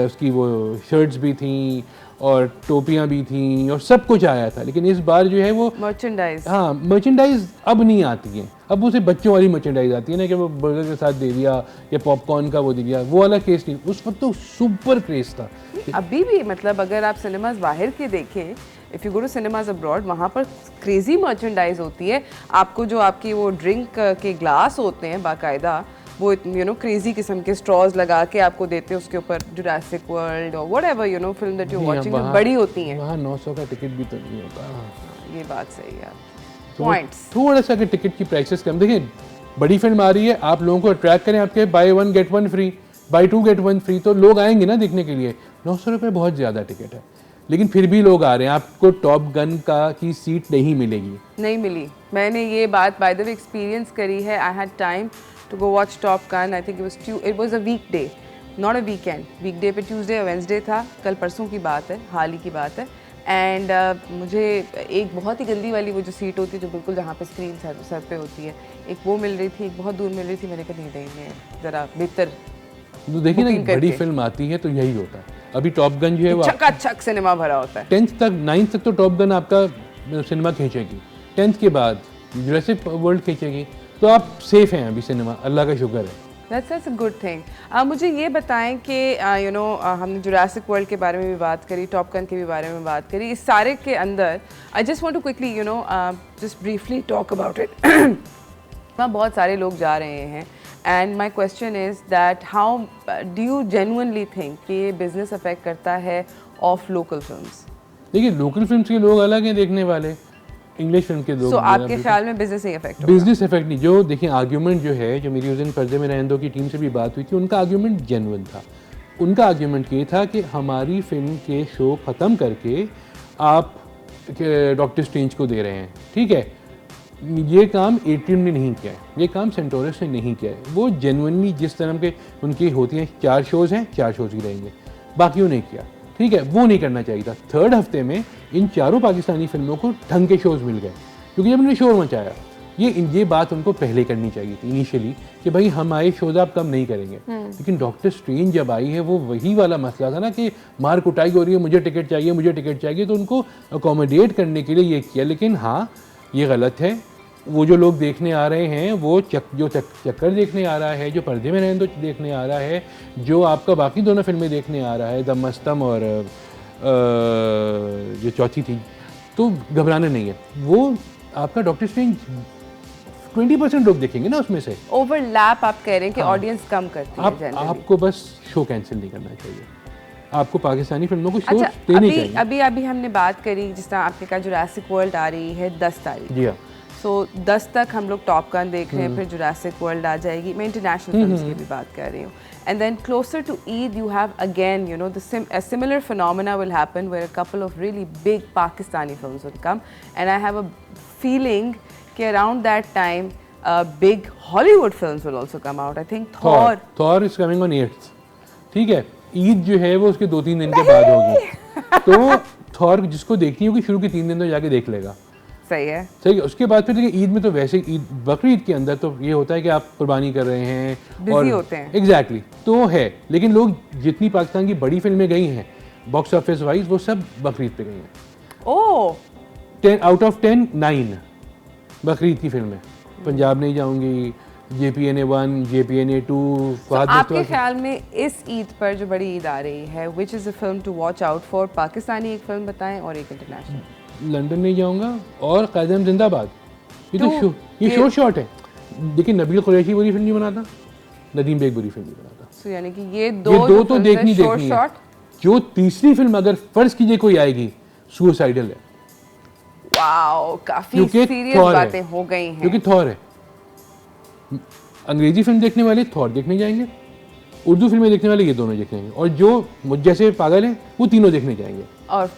उसकी वो शर्ट्स भी थी और टोपियां भी थी और सब कुछ आया था। लेकिन इस बार जो है वो मर्चेंडाइज, हाँ मर्चेंडाइज अब नहीं आती है। अब उसे बच्चों वाली मर्चेंडाइज आती है ना, कि वो बर्गर के साथ दे दिया या पॉपकॉर्न का वो दे दिया, वो वाला केस नहीं। उस वक्त तो सुपर क्रेज था। अभी भी मतलब अगर आप सिनेमाज बाहर के देखें, if you go to cinemas abroad, वहाँ पर क्रेजी मर्चेंडाइज होती है। आपको जो आपकी वो ड्रिंक के ग्लास होते हैं बाकायदा, वो क्रेजी किस्म के स्ट्रॉज लगा के आपको देते हैं, उसके ऊपर जुरासिक वर्ल्ड और whatever film that you watching, जो बड़ी होती हैं। वहाँ 900 का टिकट भी तो नहीं होता। ये बात सही है। पॉइंट्स थोड़ा सा टिकट की प्राइसेस कम। देखिए बड़ी फिल्म आ रही है, आप लोगों को अट्रैक्ट करें, आपके buy 1 get 1 free, buy 2 get 1 free, तो लोग आएंगे ना देखने के लिए। 900 रुपये बहुत ज़्यादा टिकट है, लेकिन फिर भी लोग आ रहे हैं। आपको टॉप गन की सीट नहीं मिलेगी। नहीं मिली। मैंने ये बात बाय द वे एक्सपीरियंस करी है। I had time to go watch Top Gun. I think it was a weekday, not a weekend. Weekday पे ट्यूसडे या वेंसडे था, कल परसों की बात है, हाल ही की बात है। एंड मुझे एक बहुत ही गंदी वाली वो जो सीट होती है जो बिल्कुल जहाँ पे स्क्रीन सर पे होती है, एक वो मिल रही थी, एक बहुत दूर मिल रही थी। मैंने कहा नहीं देंगे ज़रा बेहतर। तो देखिए ना, बड़ी फिल्म आती है तो यही होता है। अभी टॉप गन जो है वो चकाचक सिनेमा भरा होता है। 10th तक 9th तक तो टॉप गन आपका सिनेमा खींचेगी, 10th के बाद जुरासिक वर्ल्ड खींचेगी, तो आप सेफ हैं अभी सिनेमा, अल्लाह का शुक्र है। That's a good thing. मुझे ये बताएं कि हमने जुरासिक वर्ल्ड के बारे में भी बात करी, टॉप गन के भी बारे में बात करी, इस सारे के अंदर I just want to quickly just briefly talk about it. वहाँ बहुत सारे लोग जा रहे हैं and my question is that how do you genuinely think कि ये बिजनेस अफेक्ट करता है ऑफ लोकल फिल्म्स? देखिए, लोकल फिल्म्स के लोग अलग हैं देखने वाले, इंग्लिश फिल्म के लोग। So, आपके ख्याल में बिजनेस नहीं अफेक्ट होगा? बिजनेस इफेक्ट नहीं। जो देखिए आर्ग्यूमेंट जो है, जो मेरी उस दिन पर्दे में रहने दो की टीम से भी बात हुई थी, उनका आर्ग्यूमेंट जेन्युइन था। उनका आर्ग्यूमेंट ये था कि हमारी फिल्म के शो ख़त्म करके आप डॉक्टर स्ट्रेंज को दे रहे हैं, ठीक है। ये काम एट्रियम ने नहीं किया है, ये काम सेंटोरस ने नहीं किया है। वो जेन्युइनली जिस तरह के उनकी होती हैं, 4 शोज़ हैं, 4 शोज़ ही रहेंगे, बाकियों ने किया, ठीक है। वो नहीं करना चाहिए था। 3rd हफ्ते में इन चारों पाकिस्तानी फिल्मों को ढंग के शोज़ मिल गए, क्योंकि जब उन्होंने शोर मचाया, ये बात उनको पहले करनी चाहिए थी इनिशियली, कि भाई हमारे शोज़ आप कम नहीं करेंगे। लेकिन डॉक्टर स्ट्रेंज जब आई है, वो वही वाला मसला था ना कि मार कुटाई हो रही है, मुझे टिकट चाहिए, मुझे टिकट चाहिए, तो उनको अकोमोडेट करने के लिए ये किया। लेकिन हाँ, ये गलत है। वो जो लोग देखने आ रहे हैं, वो चक्कर देखने आ रहा है, जो पर्दे में रहने दो देखने आ रहा है, जो आपका बाकी दोनों फिल्में देखने आ रहा है, द मस्तम और जो चौथी थी, तो घबराना नहीं है। वो आपका डॉक्टर स्ट्रेंज 20% लोग देखेंगे ना उसमें से। ओवरलैप आप कह रहे हैं कि ऑडियंस कम करती है जनरली। आपको बस शो कैंसिल नहीं करना चाहिए, आपको पाकिस्तानी फिल्मों को शो देने चाहिए। अभी हमने बात करी, जिस तरह आपने कहा जुरासिक वर्ल्ड आ रही है 10 तारीख। जी हाँ। सो 10 तक हम लोग टॉप गन देख रहे हैं, फिर जुरासिक वर्ल्ड आ जाएगी। मैं इंटरनेशनल फिल्म्स की भी बात कर रही हूँ। And then closer to Eid you have again a similar phenomena will happen where a couple of really big Pakistani films will come, and I have a feeling कि around that time big Hollywood films will also come out. I think Thor is coming on 8th, ठीक है। ईद जो है वो उसके 2-3 दिन के बाद होगी, तो थॉर जिसको देखनी होगी शुरू के 3 दिन तो जाके देख लेगा। सही है, सही है। उसके बाद फिर देखिए, ईद में तो वैसे ईद बकरीद के अंदर तो ये होता है कि आप कुर्बानी कर रहे हैं, बिजी होते हैं। एग्जैक्टली, तो है। लेकिन लोग जितनी पाकिस्तान की बड़ी फिल्में गई हैं बॉक्स ऑफिस वाइज, वो सब बकरीद पे गई हैं। ओह, 10 out of 10 9 बकरीद की फिल्में। पंजाब नहीं जाऊंगी, JPNA 1, JPNA 2। आपके ख्याल में इस ईद पर जो बड़ी ईद आ रही है, which is a film to watch out for? Pakistani एक फिल्म बताएं और एक इंटरनेशनल। लंदन नहीं जाऊंगा और कायदम जिंदाबाद। ये तो ये शोर शॉट है। देखिए, नबील कुरैशी बुरी फिल्म नहीं बनाता, नदीम बेग बुरी फिल्म नहीं बनाता। So, यानी कि ये दो तो देखनी है। जो तीसरी फिल्म अगर फर्ज कीजिए कोई आएगी, सुसाइडल है। वाओ, काफी सीरियस बातें हो गई हैं। क्योंकि थॉर है। अंग्रेजी फिल्म देखने वाले थॉर देखने जाएंगे, उर्दू फिल्में देखने वाले ये दोनों देखने जाएंगे, और जो मुझ जैसे पागल हैं वो तीनों देखने जाएंगे।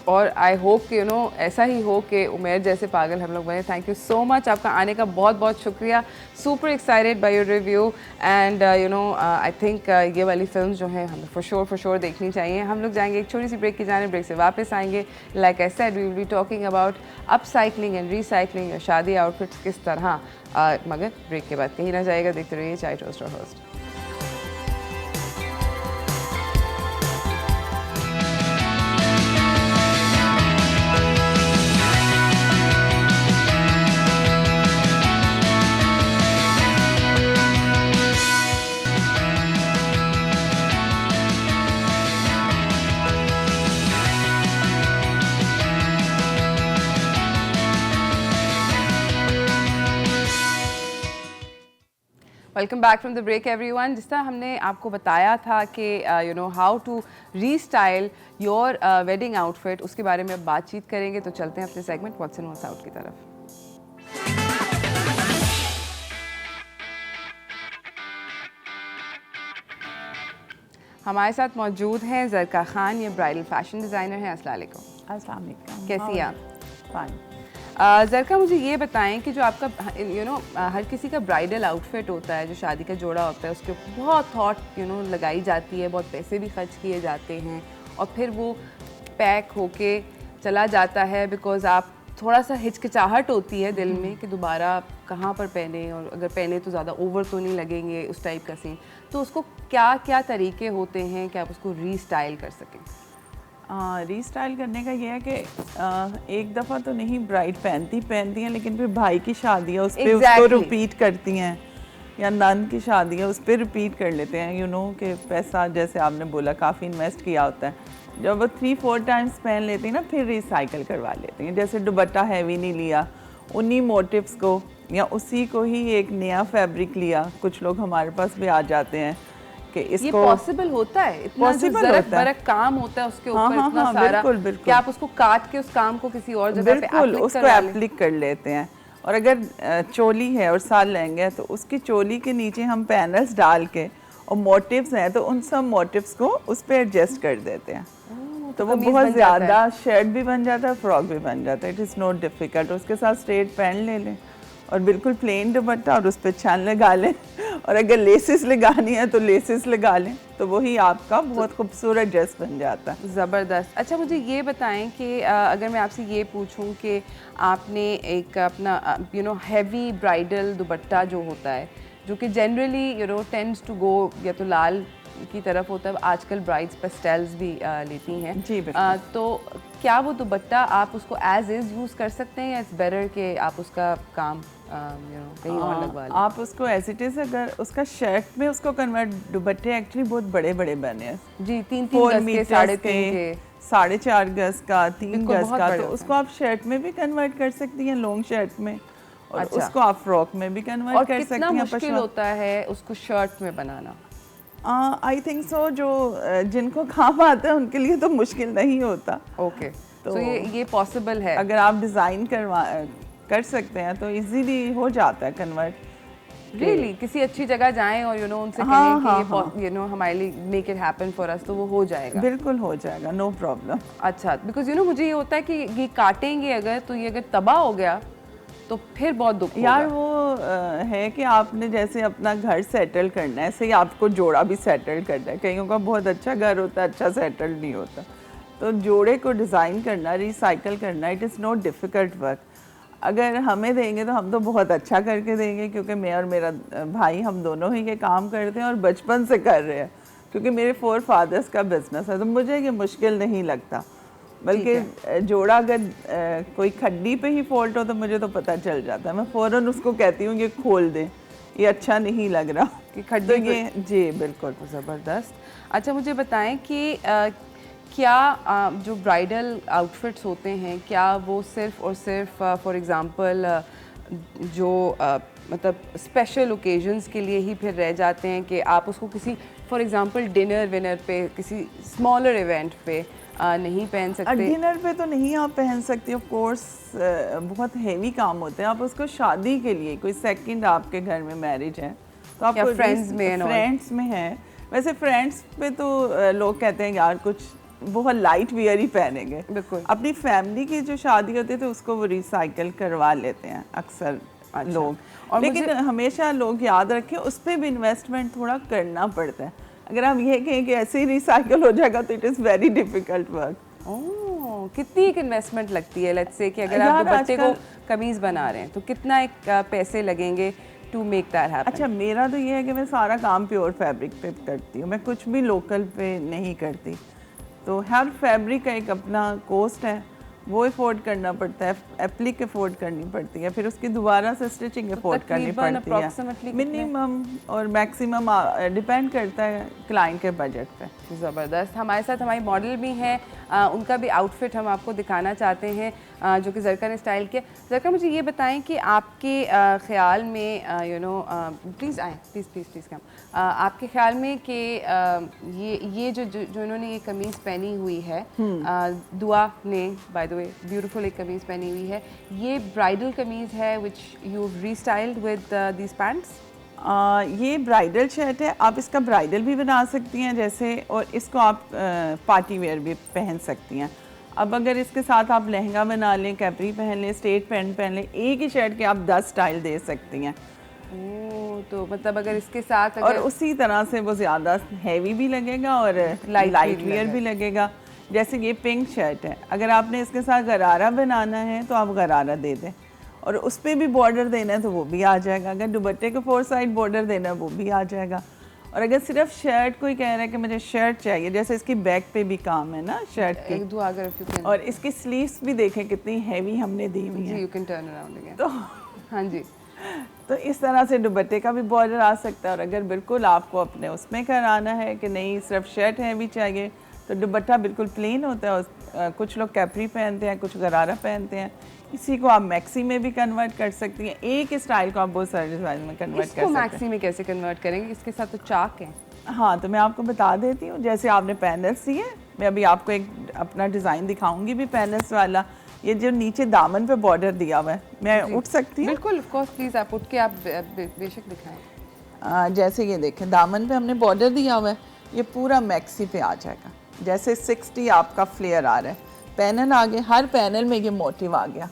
और आई होप कि ऐसा ही हो कि उमेर जैसे पागल हम लोग बने। थैंक यू सो मच, आपका आने का बहुत बहुत शुक्रिया। Super excited by your review and I think ये वाली फिल्म जो है हमें फॉर श्योर देखनी चाहिए। हम लोग जाएंगे एक छोटी सी ब्रेक की जाने, ब्रेक से वापस आएंगे। Like I said, we will be talking about upcycling and recycling या शादी आउटफिट्स किस तरह, मगर ब्रेक के बाद कहीं ना जाएगा। देखते रहिए chai toast host. Welcome back from the break everyone. जिस तरह हमने आपको बताया था कि how to restyle your wedding outfit, उसके बारे में अब बातचीत करेंगे। तो चलते हैं अपने segment what's in what's out की तरफ। हमारे साथ मौजूद हैं ज़रका खान, ये ब्राइडल फैशन डिज़ाइनर हैं। अस्सलाम वालेकुम। अस्सलाम वालेकुम। कैसी हैं आप? फाइन। ज़रका, मुझे ये बताएं कि जो आपका हर किसी का ब्राइडल आउटफिट होता है, जो शादी का जोड़ा होता है, उसके ऊपर बहुत थॉट लगाई जाती है, बहुत पैसे भी खर्च किए जाते हैं और फिर वो पैक होके चला जाता है बिकॉज़ आप थोड़ा सा हिचकिचाहट होती है दिल में कि दोबारा कहाँ पर पहने, और अगर पहने तो ज़्यादा ओवर तो नहीं लगेंगे, उस टाइप का सीन। तो उसको क्या क्या तरीके होते हैं कि आप उसको रीस्टाइल कर सकें? रीस्टाइल करने का ये है कि एक दफ़ा तो नहीं ब्राइड पहनती हैं, लेकिन फिर भाई की शादी है उस पर उसको रिपीट करती हैं, या नन की शादी है उस पर रिपीट कर लेते हैं। कि पैसा जैसे आपने बोला काफ़ी इन्वेस्ट किया होता है, जब वो 3-4 टाइम्स पहन लेती हैं ना फिर रिसाइकिल करवा लेती हैं। जैसे दुपट्टा हैवी नहीं लिया, उन्हीं मोटिव्स को या उसी को ही एक नया फैब्रिक लिया। कुछ लोग हमारे पास भी आ जाते हैं कि इसको, ये पॉसिबल होता है? इतना जो ज़रक बरक काम होता है उसके ऊपर, इतना सारा कि आप उसको काट के उस काम को किसी और जगह पे उसको एप्लिक कर लेते हैं। और अगर चोली है और साल लहंगा है तो उसकी चोली के नीचे हम पैनल्स डाल के, और मोटिव्स हैं तो उन सब मोटिव्स को उस पर एडजस्ट कर देते हैं। तो वो बहुत ज़्यादा शर्ट भी बन जाता है, फ्रॉक भी बन जाता है। It is not difficult. उसके साथ स्ट्रेट पैंट ले लें और बिल्कुल प्लेन दुपट्टा और उस पर छान लगा लें, और अगर लेसेस लगानी है तो लेसेस लगा लें, तो वही आपका बहुत खूबसूरत ड्रेस बन जाता है। ज़बरदस्त। अच्छा, मुझे ये बताएं कि अगर मैं आपसे ये पूछूं कि आपने एक अपना हैवी ब्राइडल दुपट्टा जो होता है, जो कि जनरली टेंड्स टू गो या तो लाल की तरफ होता है, आजकल ब्राइड्स पेस्टल्स भी लेती हैं जी, तो क्या वो दुपट्टा आप उसको एज इज़ यूज़ कर सकते हैं या इट्स बेटर कि आप उसका काम कहीं और लगवा लें? आप उसको एज इट इज़, अगर उसका शर्ट में उसको कन्वर्ट, दुपट्टे एक्चुअली बहुत बड़े बड़े बने हैं जी, 3-3 गज के, 3.5 के, 4.5 गज का, 3 गज का, तो उसको हैं। आप शर्ट में भी कन्वर्ट कर सकती हैं, लॉन्ग शर्ट में, और अच्छा। उसको आप फ्रॉक में भी कन्वर्ट कर सकती हैं। कितना मुश्किल होता है उसको शर्ट में बनाना? आई थिंक सो जो जिनको काम आता है उनके लिए तो मुश्किल नहीं होता। ओके, तो ये पॉसिबल है अगर आप डिज़ाइन कर सकते हैं तो इजीली हो जाता है कन्वर्ट। रियली किसी अच्छी जगह जाएं और उनसे कहें कि हमारे लिए make it happen for us, तो वो हो जाएगा। बिल्कुल हो जाएगा, नो प्रॉब्लम। अच्छा, बिकॉज मुझे ये होता है कि ये काटेंगे अगर, तो ये अगर तबाह हो गया तो फिर बहुत दुख यार होगा। वो है कि आपने जैसे अपना घर सेटल करना है, ऐसे ही आपको जोड़ा भी सेटल करना है। कईयों का बहुत अच्छा घर होता है, अच्छा सेटल नहीं होता, तो जोड़े को डिज़ाइन करना, रिसाइकिल करना, it is not difficult work. अगर हमें देंगे तो हम तो बहुत अच्छा करके देंगे, क्योंकि मैं और मेरा भाई हम दोनों ही ये काम करते हैं और बचपन से कर रहे हैं, क्योंकि मेरे 4 फादर्स का बिजनेस है, तो मुझे ये मुश्किल नहीं लगता। बल्कि जोड़ा अगर कोई खड्डी पे ही फॉल्ट हो तो मुझे तो पता चल जाता है, मैं फ़ौरन उसको कहती हूँ कि खोल दें, ये अच्छा नहीं लग रहा कि खड्डी तो ये जी बिल्कुल ज़बरदस्त। अच्छा, मुझे बताएं कि क्या जो ब्राइडल आउटफिट्स होते हैं, क्या वो सिर्फ़ और सिर्फ फॉर एग्ज़ाम्पल जो मतलब स्पेशल ओकेजन्स के लिए ही फिर रह जाते हैं कि आप उसको किसी फॉर एग्ज़ाम्पल डिनर विनर पे, किसी स्मॉलर इवेंट पे नहीं पहन सकते? डिनर पे तो नहीं आप पहन सकते, ऑफ कोर्स बहुत हेवी काम होते हैं। आप उसको शादी के लिए, कोई सेकंड आपके घर में मैरिज है तो आप फ्रेंड्स में है। वैसे फ्रेंड्स पे तो लोग कहते हैं यार कुछ बहुत लाइट वियर ही पहनेंगे। बिल्कुल। अपनी फैमिली की जो शादी होती है तो उसको वो रिसाइकिल करवा लेते हैं अक्सर लोग, और लेकिन हमेशा लोग याद रखें उस पर भी इन्वेस्टमेंट थोड़ा करना पड़ता है। अगर हम ये कहें कि ऐसे ही रिसाइकिल हो जाएगा तो it is very difficult work. Oh, कितनी एक इन्वेस्टमेंट लगती है? लेट्स से कि अगर आप दुपट्टे को कमीज बना रहे हैं तो कितना एक पैसे लगेंगे टू मेक दैट हैपन? अच्छा, मेरा तो ये है कि मैं सारा काम प्योर फैब्रिक पे करती हूँ, मैं कुछ भी लोकल पे नहीं करती। तो हर फैब्रिक का एक अपना कॉस्ट है, वो अफोर्ड करना पड़ता है, एप्लिक अफोर्ड करनी पड़ती है, फिर उसकी दोबारा से स्टिचिंग अफोर्ड करनी पड़ती है। मिनिमम और मैक्सिमम डिपेंड करता है क्लाइंट के बजट पे। ज़बरदस्त। हमारे साथ हमारी मॉडल भी हैं, उनका भी आउटफिट हम आपको दिखाना चाहते हैं जो कि ज़रका ने स्टाइल किया। ज़रका, मुझे ये बताएं कि आपके ख़्याल में प्लीज़ आएँ, प्लीज़ कम, आपके ख़्याल में कि ये जो इन्होंने ये कमीज़ पहनी हुई है, दुआ ने बाय द वे ब्यूटीफुल एक कमीज़ पहनी हुई है, ये ब्राइडल कमीज़ है which you restyled with these pants? ये ब्राइडल शर्ट है, आप इसका ब्राइडल भी बना सकती हैं जैसे, और इसको आप पार्टी वेयर भी पहन सकती हैं। अब अगर इसके साथ आप लहंगा बना लें, कैपरी पहन लें, स्ट्रेट पैंट पहन लें, एक ही शर्ट के आप 10 स्टाइल दे सकती हैं। तो मतलब अगर इसके साथ और उसी तरह से वो ज़्यादा हैवी भी लगेगा और लाइट वेयर भी लगेगा। जैसे ये पिंक शर्ट है, अगर आपने इसके साथ गरारा बनाना है तो आप गरारा दे दें, और उस पर भी बॉर्डर देना है तो वो भी आ जाएगा। अगर दुपट्टे को 4 साइड बॉर्डर देना है वो भी आ जाएगा। और अगर सिर्फ शर्ट कोई कह रहा है कि मुझे शर्ट चाहिए, जैसे इसकी बैक पे भी काम है ना शर्ट के, एक दो अगर और इसकी स्लीव्स भी देखें कितनी हैवी हमने दी हुई है। You can turn around again. तो हाँ जी, तो इस तरह से दुपट्टे का भी बॉर्डर आ सकता है। और अगर बिल्कुल आपको अपने उसमें कराना है कि नहीं सिर्फ शर्ट हैवी चाहिए, तो दुपट्टा बिल्कुल प्लेन होता है। कुछ लोग कैपरी पहनते हैं, कुछ गरारा पहनते हैं। इसी को आप मैक्सी में भी कन्वर्ट कर सकती हैं। एक स्टाइल को आप बहुत सारे डिज़ाइन में कन्वर्ट कर सकते हैं। मैक्सी में कैसे कन्वर्ट करेंगे? इसके साथ तो चाक है। हाँ, तो मैं आपको बता देती हूँ। जैसे आपने पैनल्स दिए, मैं अभी आपको एक अपना डिज़ाइन दिखाऊंगी भी पैनल्स वाला। ये जो नीचे दामन पे बॉर्डर दिया हुआ है, मैं उठ सकती हूँ? बिल्कुल, ऑफ कोर्स, प्लीज़ आप उठ के आप बेशक दिखाएं। जैसे ये देखें, दामन पे हमने बॉर्डर दिया हुआ है, ये पूरा मैक्सी पे आ जाएगा। जैसे 60 आपका फ्लेयर आ रहा है, पैनल आ गए, हर पैनल में ये मोटिव आ गया,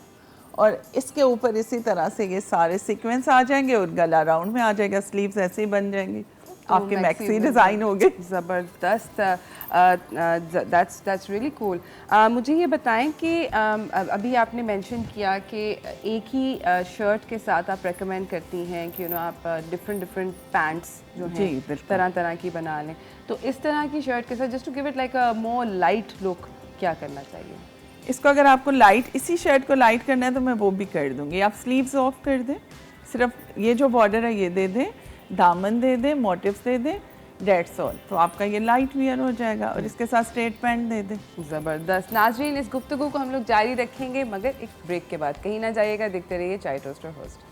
और इसके ऊपर इसी तरह से ये सारे सीक्वेंस आ जाएंगे, और गला राउंड में आ जाएगा, स्लीव्स ऐसे ही बन जाएंगी, आपके मैक्सी डिज़ाइन हो गए। ज़बरदस्त, दैट्स रियली कूल। मुझे ये बताएं कि अभी आपने मेंशन किया कि एक ही शर्ट के साथ आप रेकमेंड करती हैं कि आप डिफरेंट पैंट्स जो हैं तरह तरह की बना लें। तो इस तरह की शर्ट के साथ just to give it like a more light look क्या करना चाहिए? इसको अगर आपको लाइट, इसी शर्ट को लाइट करना है तो मैं वो भी कर दूंगी। आप स्लीव्स ऑफ कर दें, सिर्फ ये जो बॉर्डर है ये दे दें, दामन दे दें, मोटिव्स दे दें, डेट्स ऑल, तो आपका ये लाइट वियर हो जाएगा। और इसके साथ स्ट्रेट पैंट दे दें। ज़बरदस्त। नाज़रीन, इस गुफ्तगू को हम लोग जारी रखेंगे मगर एक ब्रेक के बाद। कहीं ना जाइएगा, देखते रहिए चाय टोस्टर host.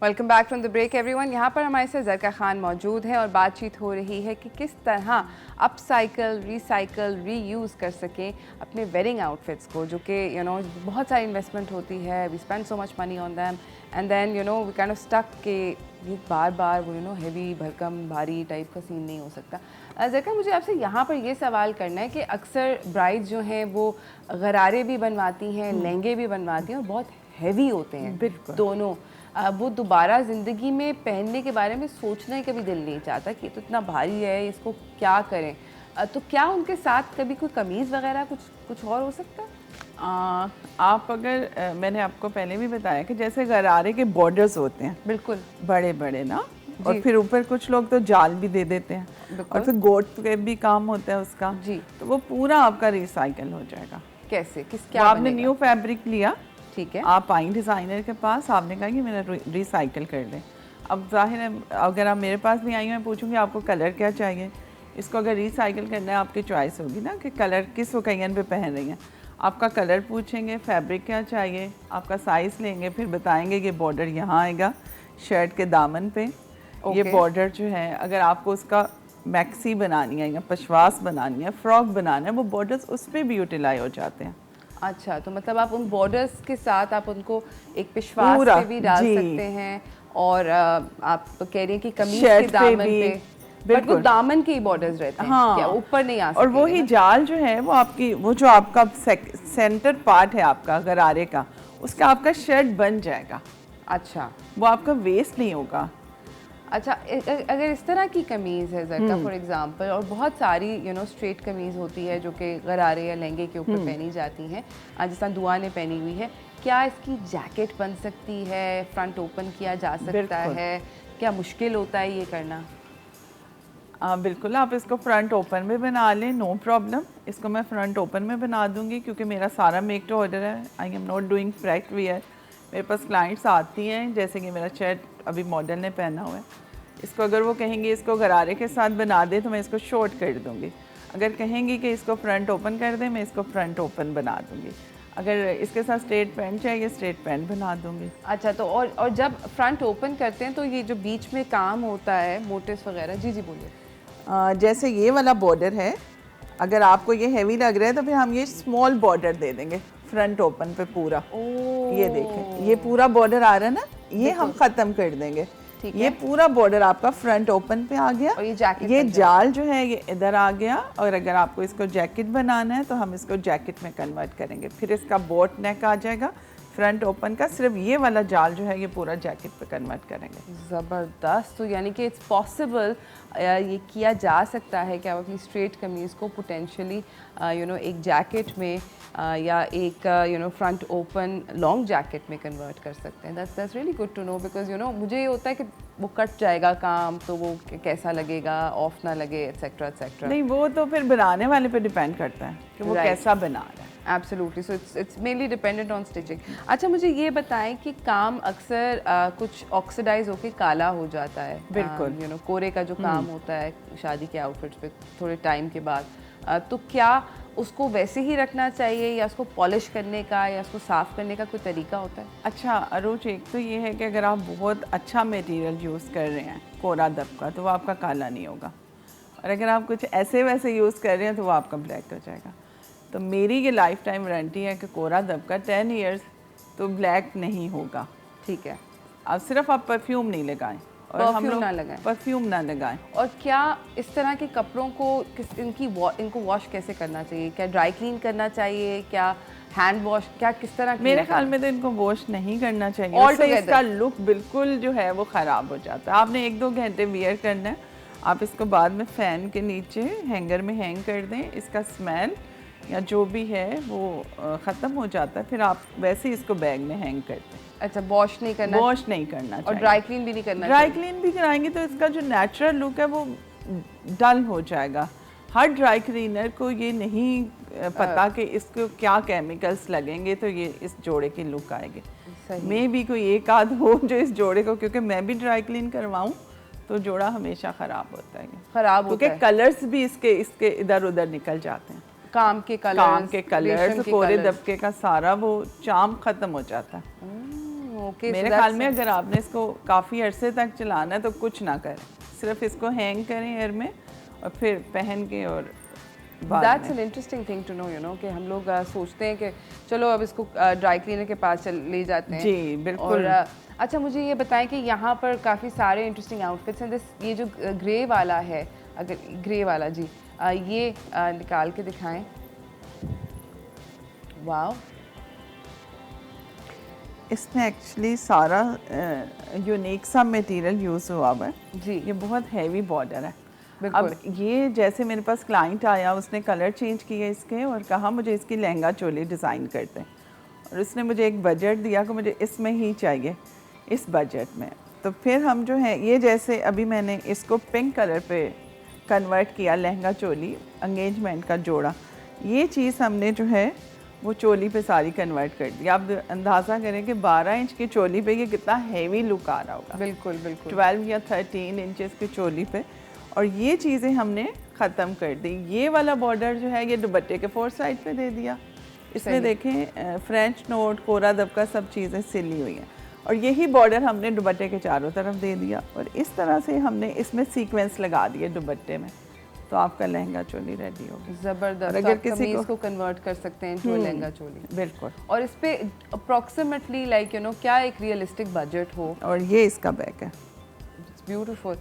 Welcome back from the break everyone. यहाँ पर हमारे साथ ज़रका खान मौजूद हैं और बातचीत हो रही है कि किस तरह अपसाइकिल, रिसाइकिल, रीयूज़ कर सकें अपने वेडिंग आउटफिट्स को, जो कि बहुत सारी इन्वेस्टमेंट होती है, we spend so much money on them and then we kind of stuck के ये बार बार वो हैवी, भरकम, भारी टाइप का सीन नहीं हो सकता। ज़रका, मुझे आपसे यहाँ पर ये सवाल करना है कि अक्सर ब्राइड्स जो हैं वो गरारे भी बनवाती हैं, लहंगे भी बनवाती हैं और बहुत हैवी होते हैं दोनों। वो दोबारा ज़िंदगी में पहनने के बारे में सोचना ही कभी दिल नहीं चाहता कि तो इतना भारी है, इसको क्या करें। तो क्या उनके साथ कभी कोई कमीज़ वगैरह कुछ और हो सकता है? आप अगर मैंने आपको पहले भी बताया कि जैसे गरारे के बॉर्डर्स होते हैं, बिल्कुल बड़े बड़े ना, और फिर ऊपर कुछ लोग तो जाल भी दे देते हैं, और फिर गोट के भी काम होता है उसका जी, तो वो पूरा आपका रिसाइकल हो जाएगा। कैसे? क्या आपने न्यू फैब्रिक लिया, ठीक है, आप आई डिज़ाइनर के पास, आपने कहा कि मेरा रिसाइकिल कर दें। अब जाहिर है अगर आप मेरे पास भी आई हैं, मैं पूछूंगी आपको कलर क्या चाहिए। इसको अगर रिसाइकिल करना है आपकी चॉइस होगी ना कि कलर किस ओकेजन पे पहन रही हैं। आपका कलर पूछेंगे, फैब्रिक क्या चाहिए, आपका साइज़ लेंगे, फिर बताएंगे ये बॉर्डर यहाँ आएगा शर्ट के दामन पे। ये बॉर्डर जो है अगर आपको उसका मैक्सी बनानी है या पशवास बनानी है, फ्रॉक बनाना है, वो बॉर्डर्स उस पर भी यूटिलाइज हो जाते हैं। अच्छा, तो मतलब आप उन बॉर्डर्स के साथ आप उनको एक पिशवास पे भी डाल सकते हैं, और आप कह रही हैं कि कमीज के दामन पे बट वो दामन के ही बॉर्डर्स रहते हैं, हाँ, क्या ऊपर नहीं आ सकते। और वो ही जाल जो है वो आपकी, वो जो आपका सेंटर पार्ट है आपका गरारे का, उसका आपका शर्ट बन जाएगा। अच्छा, वो आपका वेस्ट नहीं होगा। अच्छा, अगर इस तरह की कमीज़ है ज़रका फॉर एग्जांपल, और बहुत सारी स्ट्रेट कमीज़ होती है जो कि गरारे या लहंगे के ऊपर पहनी जाती हैं, जिस तरह दुआ ने पहनी हुई है, क्या इसकी जैकेट बन सकती है? फ्रंट ओपन किया जा सकता है? क्या मुश्किल होता है ये करना? बिल्कुल, आप इसको फ्रंट ओपन में बना लें, नो प्रॉब्लम। इसको मैं फ्रंट ओपन में बना दूंगी क्योंकि मेरा सारा मेक टू ऑर्डर है। आई एम नॉट डूइंग फ्रैक वियर। मेरे पास क्लाइंट्स आती हैं, जैसे कि मेरा शर्ट अभी मॉडल ने पहना हुआ है, इसको अगर वो कहेंगे इसको गरारे के साथ बना दे तो मैं इसको शॉर्ट कर दूंगी। अगर कहेंगी कि इसको फ्रंट ओपन कर दे, मैं इसको फ्रंट ओपन बना दूंगी। अगर इसके साथ स्ट्रेट पैंट चाहिए, स्ट्रेट पैंट बना दूंगी। अच्छा, तो और जब फ्रंट ओपन करते हैं तो ये जो बीच में काम होता है मोटिव्स वगैरह, जी जी बोलिए। जैसे ये वाला बॉर्डर है, अगर आपको ये हैवी लग रहा है तो फिर हम ये स्मॉल बॉर्डर दे देंगे फ्रंट ओपन पे पूरा। ये देखें, ये पूरा बॉर्डर आ रहा है ना, ये हम ख़त्म कर देंगे। ये पूरा बॉर्डर आपका फ्रंट ओपन पे आ गया। और ये जैकेट, ये जाल जो है ये इधर आ गया। और अगर आपको इसको जैकेट बनाना है तो हम इसको जैकेट में कन्वर्ट करेंगे। फिर इसका बोट नेक आ जाएगा फ्रंट ओपन का। सिर्फ ये वाला जाल जो है ये पूरा जैकेट पे कन्वर्ट करेंगे। ज़बरदस्त। तो यानी कि इट्स पॉसिबल, ये किया जा सकता है कि आप अपनी स्ट्रेट कमीज़ को पोटेंशियली एक जैकेट में या एक फ्रंट ओपन लॉन्ग जैकेट में कन्वर्ट कर सकते हैं। That's really good to know, because मुझे ये होता है कि वो कट जाएगा काम तो वो कैसा लगेगा, ऑफ ना लगे, एट्सेट्रा एट्सेट्रा। नहीं, वो तो फिर बनाने वाले पे डिपेंड करता है कि वो कैसा बना रहा है। Absolutely, so it's mainly dependent on stitching. अच्छा, मुझे ये बताएं कि काम अक्सर कुछ ऑक्सीडाइज होके काला हो जाता है। बिल्कुल। कोरे का जो काम होता है शादी के आउटफिट्स पे थोड़े टाइम के बाद, तो क्या उसको वैसे ही रखना चाहिए या उसको पॉलिश करने का या उसको साफ़ करने का कोई तरीका होता है? अच्छा अरुज, एक तो ये है कि अगर आप बहुत अच्छा मटेरियल यूज़ कर रहे हैं कोरा दबका, तो वो आपका काला नहीं होगा। और अगर आप कुछ ऐसे वैसे यूज़ कर रहे हैं तो वो आपका ब्लैक हो जाएगा। तो मेरी ये लाइफ टाइम वारंटी है कि कोरा दबका 10 इयर्स तो ब्लैक नहीं होगा। ठीक है। अब सिर्फ आप परफ्यूम नहीं लगाएं और हम लोग परफ्यूम ना लगाएं। और क्या इस तरह के कपड़ों को इनको वॉश कैसे करना चाहिए? क्या ड्राई क्लीन करना चाहिए, क्या हैंड वॉश, क्या किस तरह? मेरे ख्याल में तो इनको वॉश नहीं करना चाहिए, उससे इसका लुक बिल्कुल जो है वो ख़राब हो जाता है। आपने 1-2 घंटे वियर करना है, आप इसको बाद में फ़ैन के नीचे हैंगर में हैंग कर दें। इसका स्मेल या जो भी है वो ख़त्म हो जाता है, फिर आप वैसे ही इसको बैग में हैंग कर दें। अच्छा, वॉश नहीं करना चाहिए और ड्राई क्लीन भी नहीं करना चाहिए। ड्राई क्लीन भी कराएंगे तो इसका जो नेचुरल लुक है वो डल हो जाएगा। हर ड्राई क्लीनर को ये नहीं पता कि इसको क्या केमिकल्स लगेंगे तो ये इस जोड़े की लुक आएगी। मे भी कोई एक आध हो जो इस जोड़े को, क्योंकि मैं भी ड्राई क्लीन करवाऊँ तो जोड़ा हमेशा ख़राब होता है, क्योंकि कलर्स भी इसके इधर उधर निकल जाते हैं। काम के कलर्स, कोरे दबके का सारा वो चार्म ख़त्म हो जाता है। मेरे ख्याल में अगर आपने इसको काफ़ी अरसे तक चलाना है तो कुछ ना करें, सिर्फ इसको हैंग करें एयर में और फिर पहन के। और that's an interesting thing to know कि हम लोग सोचते हैं कि चलो अब इसको ड्राई क्लीनर के पास ले जाते हैं। जी बिल्कुल। अच्छा, मुझे ये बताएं कि यहाँ पर काफ़ी सारे इंटरेस्टिंग आउटफिट्स हैं। ये जो ग्रे वाला है, अगर ग्रे वाला जी ये निकाल के दिखाएं। वाओ, इसमें एक्चुअली सारा यूनिक सा मटेरियल यूज़ हुआ है जी। ये बहुत हैवी बॉर्डर है। अब ये जैसे मेरे पास क्लाइंट आया, उसने कलर चेंज किए इसके और कहा मुझे इसकी लहंगा चोली डिज़ाइन कर दें, और उसने मुझे एक बजट दिया कि मुझे इसमें ही चाहिए, इस बजट में। तो फिर हम जो है ये जैसे अभी मैंने इसको पिंक कलर पे कन्वर्ट किया, लहंगा चोली एंगेजमेंट का जोड़ा। ये चीज़ हमने जो है वो चोली पे सारी कन्वर्ट कर दी। आप अंदाज़ा करें कि 12 इंच की चोली पे ये कितना हैवी लुक आ रहा होगा। बिल्कुल बिल्कुल। 12 या 13 इंचेस की चोली पे, और ये चीज़ें हमने ख़त्म कर दी। ये वाला बॉर्डर जो है ये दुपट्टे के 4 साइड पे दे दिया। इसमें देखें फ्रेंच नोट, कोरा दबका सब चीज़ें सिली हुई हैं, और यही बॉर्डर हमने दुपट्टे के चारों तरफ दे दिया। और इस तरह से हमने इसमें सीक्वेंस लगा दिए दुपट्टे में, तो आपका लहंगा चोली रेडी होगी। ज़बरदस्त। अगर किसी को कन्वर्ट कर सकते हैं जो लहंगा चोली। बिल्कुल। और इस पे अप्रॉक्सीमेटली क्या एक रियलिस्टिक बजट हो? और ये इसका बैग है। It's beautiful.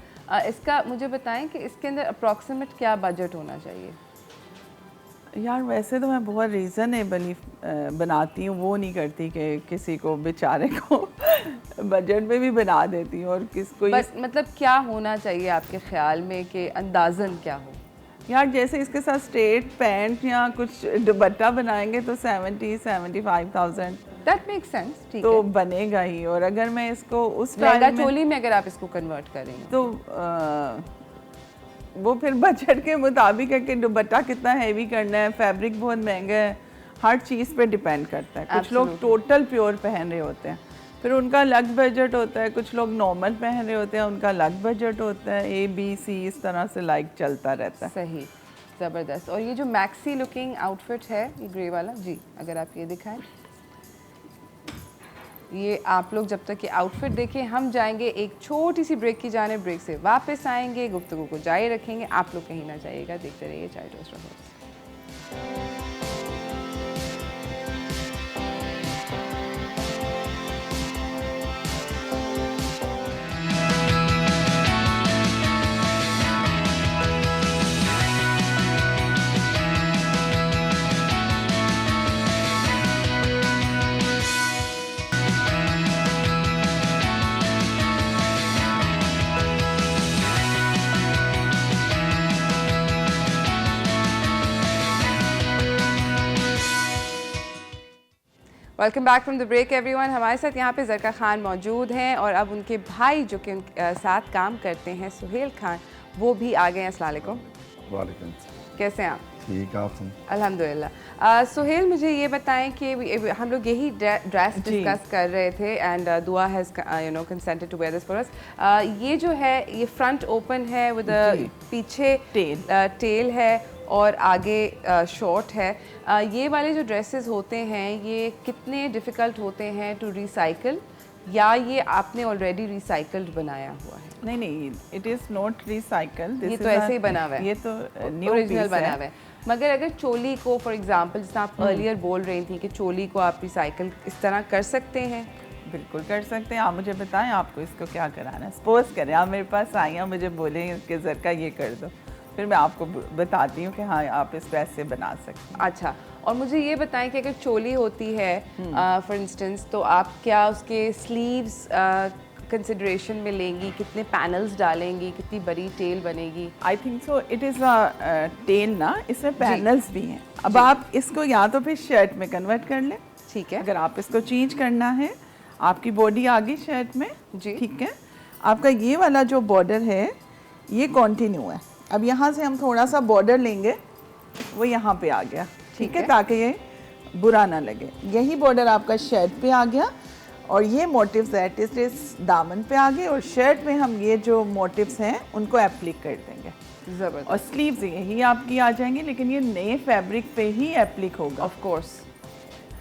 इसका मुझे बताएं कि इसके अंदर अप्रॉक्सीमेट क्या बजट होना चाहिए? यार वैसे तो मैं बहुत रीज़नेबली बनाती हूँ, वो नहीं करती कि किसी को बेचारे को बजट में भी बना देती हूँ और किसको। बस मतलब क्या होना चाहिए आपके ख्याल में कि अंदाज़न क्या हो? यार जैसे इसके साथ स्ट्रेट पैंट या कुछ दुपट्टा बनाएंगे तो 70-75,000 दैट मेक्स सेंस। ठीक तो है, बनेगा ही। और अगर मैं इसको उस लहंगा चोली में अगर आप इसको कन्वर्ट करेंगे तो वो फिर बजट के मुताबिक है कि दुपट्टा कितना हैवी करना है, फैब्रिक बहुत महंगा है, हर चीज़ पे डिपेंड करता है। कुछ लोग टोटल प्योर पहन रहे होते हैं, फिर उनका अलग बजट होता है, कुछ लोग नॉर्मल पहन रहे होते हैं, उनका अलग बजट होता है, ABC इस तरह से लाइक चलता रहता है। सही, ज़बरदस्त। और ये जो मैक्सी लुकिंग आउटफिट है, ये ग्रे वाला जी, अगर आप ये दिखाएं, ये आप लोग जब तक ये आउटफिट देखें, हम जाएंगे एक छोटी सी ब्रेक की जाने, ब्रेक से वापस आएंगे, गुफ्तगू को जारी रखेंगे, आप लोग कहीं ना जाइएगा, देखते रहिए चाय टोस्ट रहोस। Welcome back from the break everyone. हमारे साथ यहाँ पे ज़रका खान मौजूद हैं और अब उनके भाई जो कि उनके साथ काम करते हैं, सुहेल खान, वो भी आ गए हैं। अस्सलाम वालेकुम। वालेकुम। कैसे हैं आप? ठीक, आप सुन। अल्हम्दुलिल्लाह। सुहेल, मुझे ये बताएं कि हम लोग यही ड्रेस डिस्कस कर रहे थे and Dua has consented to wear this for us. ये जो है ये फ्रंट ओपन है विद पीछे टेल है और आगे शॉर्ट है। ये वाले जो ड्रेसेस होते हैं ये कितने डिफ़िकल्ट होते हैं टू रिसाइकल, या ये आपने ऑलरेडी रिसाइकल्ड बनाया हुआ है? नहीं, इट इज़ नॉट रिसाइकल, ये तो ऐसे ही बना हुआ है, ये तो न्यू ओरिजिनल बना हुआ है। मगर अगर चोली को फॉर एग्जांपल, जैसे आप अर्लियर बोल रही थी कि चोली को आप रिसाइकल इस तरह कर सकते हैं? बिल्कुल कर सकते हैं। आप मुझे बताएं आपको इसको क्या कराना है। सपोज करें आप मेरे पास आई हैं, मुझे बोले कि ज़रका ये कर दो, फिर मैं आपको बताती हूँ कि हाँ आप इस पैसे से बना सकते हैं। अच्छा, और मुझे ये बताएं कि अगर चोली होती है फॉर इंस्टेंस, तो आप क्या उसके स्लीव्स कंसिडरेशन में लेंगी, कितने पैनल्स डालेंगी, कितनी बड़ी टेल बनेगी? I think so it is a tail ना, इसमें पैनल्स भी हैं। अब आप इसको या तो फिर शर्ट में कन्वर्ट कर लें, ठीक है। अगर आप इसको चेंज करना है, आपकी बॉडी आ गई शर्ट में, जी, ठीक है। आपका ये वाला जो बॉर्डर है ये कंटिन्यू है। अब यहाँ से हम थोड़ा सा बॉर्डर लेंगे, वो यहाँ पे आ गया, ठीक है, ताकि ये बुरा ना लगे। यही बॉर्डर आपका शर्ट पे आ गया और ये मोटिव्स एट इस दामन पे आ गए, और शर्ट में हम ये जो मोटिव्स हैं उनको एप्लिक कर देंगे। ज़बरदस्त। और स्लीव्स यही आपकी आ जाएंगी, लेकिन ये नए फैब्रिक पे ही एप्लिक होगा। ऑफ कोर्स,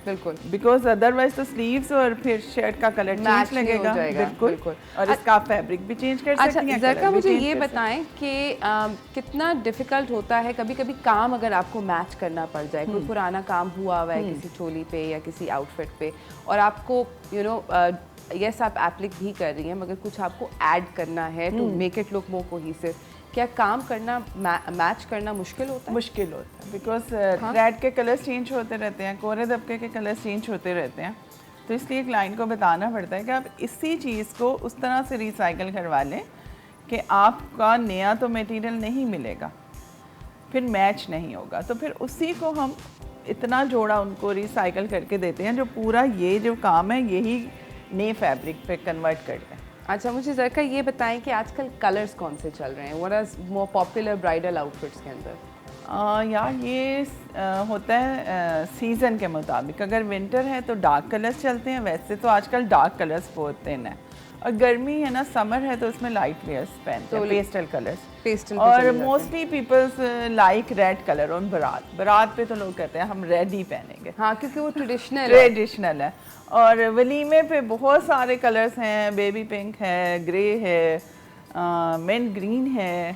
बिल्कुल, बिकॉज अदरवाइज तो स्लीव्स और फिर शर्ट का कलर चेंज लगेगा। बिल्कुल। और इसका फैब्रिक भी चेंज कर सकते हैं। ज़रका, मुझे ये बताएं कि कितना डिफ़िकल्ट होता है कभी कभी काम अगर आपको मैच करना पड़ जाए, कोई पुराना काम हुआ है किसी चोली पे या किसी आउटफिट पे, और आपको यस आप एप्लिक भी कर रही हैं मगर कुछ आपको ऐड करना है to make it look more cohesive, क्या काम करना मैच करना मुश्किल होता है? मुश्किल होता है, बिकॉज रेड के कलर्स चेंज होते रहते हैं, कोरे दबके के कलर्स चेंज होते रहते हैं, तो इसलिए क्लाइंट को बताना पड़ता है कि आप इसी चीज़ को उस तरह से रिसाइकल करवा लें कि आपका नया तो मटेरियल नहीं मिलेगा, फिर मैच नहीं होगा, तो फिर उसी को हम इतना जोड़ा उनको रिसाइकल करके देते हैं जो पूरा ये जो काम है यही नए फैब्रिक पे कन्वर्ट करते हैं। अच्छा, मुझे ज़रका ये बताएं कि आजकल कलर्स कौन से चल रहे हैं, what are more popular bridal outfits के अंदर? यार ये होता है सीज़न के मुताबिक। अगर विंटर है तो डार्क कलर्स चलते हैं, वैसे तो आजकल डार्क कलर्स बहुत इन है, और गर्मी है ना, समर है तो उसमें लाइट वेयर्स पहनते हैं, पेस्टल कलर्स। पेस्टल और mostly peoples like red colour on बारात पे तो लोग कहते हैं हम रेड ही पहनेंगे। हाँ, क्योंकि वो ट्रेडिशनल है। और वलीमे पे बहुत सारे कलर्स हैं, बेबी पिंक है, ग्रे है, मिंट ग्रीन है,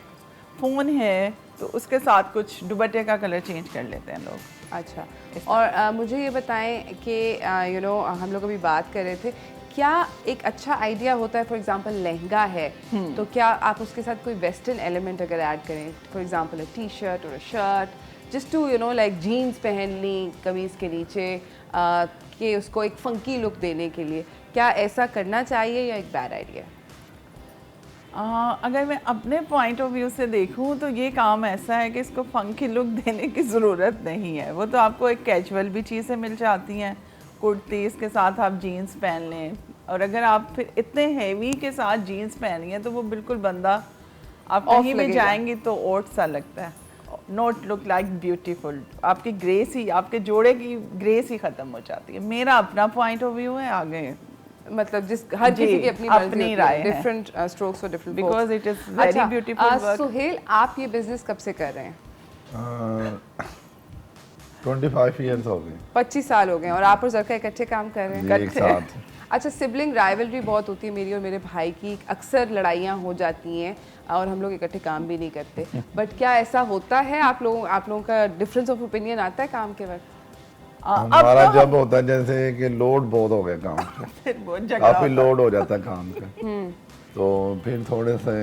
फोन है, तो उसके साथ कुछ दुपट्टे का कलर चेंज कर लेते हैं लोग। अच्छा, और मुझे ये बताएं कि हम लोग अभी बात कर रहे थे, क्या एक अच्छा आइडिया होता है, फॉर एग्जांपल लहंगा है तो क्या आप उसके साथ कोई वेस्टर्न एलिमेंट अगर ऐड करें, for example a T shirt और a shirt, just to like jeans पहन ली कमीज़ के नीचे, कि उसको एक फंकी लुक देने के लिए, क्या ऐसा करना चाहिए या एक बैड आइडिया? अगर मैं अपने पॉइंट ऑफ व्यू से देखूं तो ये काम ऐसा है कि इसको फंकी लुक देने की ज़रूरत नहीं है। वो तो आपको एक कैजुअल भी चीज़ें मिल जाती हैं, कुर्ती इसके साथ आप जीन्स पहन लें, और अगर आप फिर इतने हेवी के साथ जीन्स पहनी है तो वो बिल्कुल बंदा आप Off कहीं भी लगेगा। जाएंगी तो ओट सा लगता है, नॉट लुक लाइक ब्यूटीफुल, आपकी ग्रेस ही, आपके जोड़े की ग्रेस ही खत्म हो जाती है। मेरा अपना पॉइंट ऑफ व्यू है, आगे मतलब जिस हर जी, किसी की अपनी अपनी मर्जी राय है, है। Different strokes for different because it is very beautiful work. Suhail, आप ये बिजनेस कब से कर रहे हैं? 25 ईयर्स हो गए 25 साल हो गए और आप और जरका इकट्ठे काम कर रहे हैं? जी, एक साथ। अच्छा, सिबलिंग राइवलरी बहुत होती है मेरी और मेरे भाई की, अक्सर लड़ाइयाँ हो जाती हैं और हम लोग इकट्ठे काम भी नहीं करते। बट क्या ऐसा होता है, आप लोगों का डिफरेंस ऑफ ओपिनियन आता है काम के वक्त? हमारा जब होता है जैसे कि लोड बहुत हो गया काम का, फिर बहुत झगड़ा काफी होता लोड हो जाता है काम का, तो फिर थोड़े से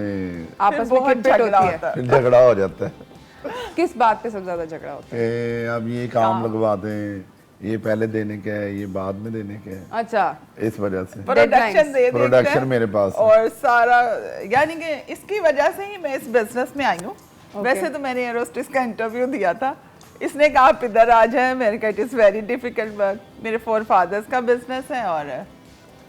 आपस में बहुत किटपिट झगड़ा होती होता है? फिर झगड़ा हो जाता है किस बात पे सबसे ज्यादा झगड़ा होता है? कि अब ये काम लगवा दें, ये पहले देने के है, ये बाद में देने के है, अच्छा, इस वजह से प्रोडक्शन दे देते प्रोडक्शन हैं मेरे पास है। और सारा, यानी कि इसकी वजह से ही मैं इस बिजनेस में आई हूँ। वैसे तो मैंने एरोस्टिस का इंटरव्यू दिया था, इसने कहा आप इधर आ जाए, मैंने कहा it is very difficult work, मेरे फोर फादर्स का बिजनेस है और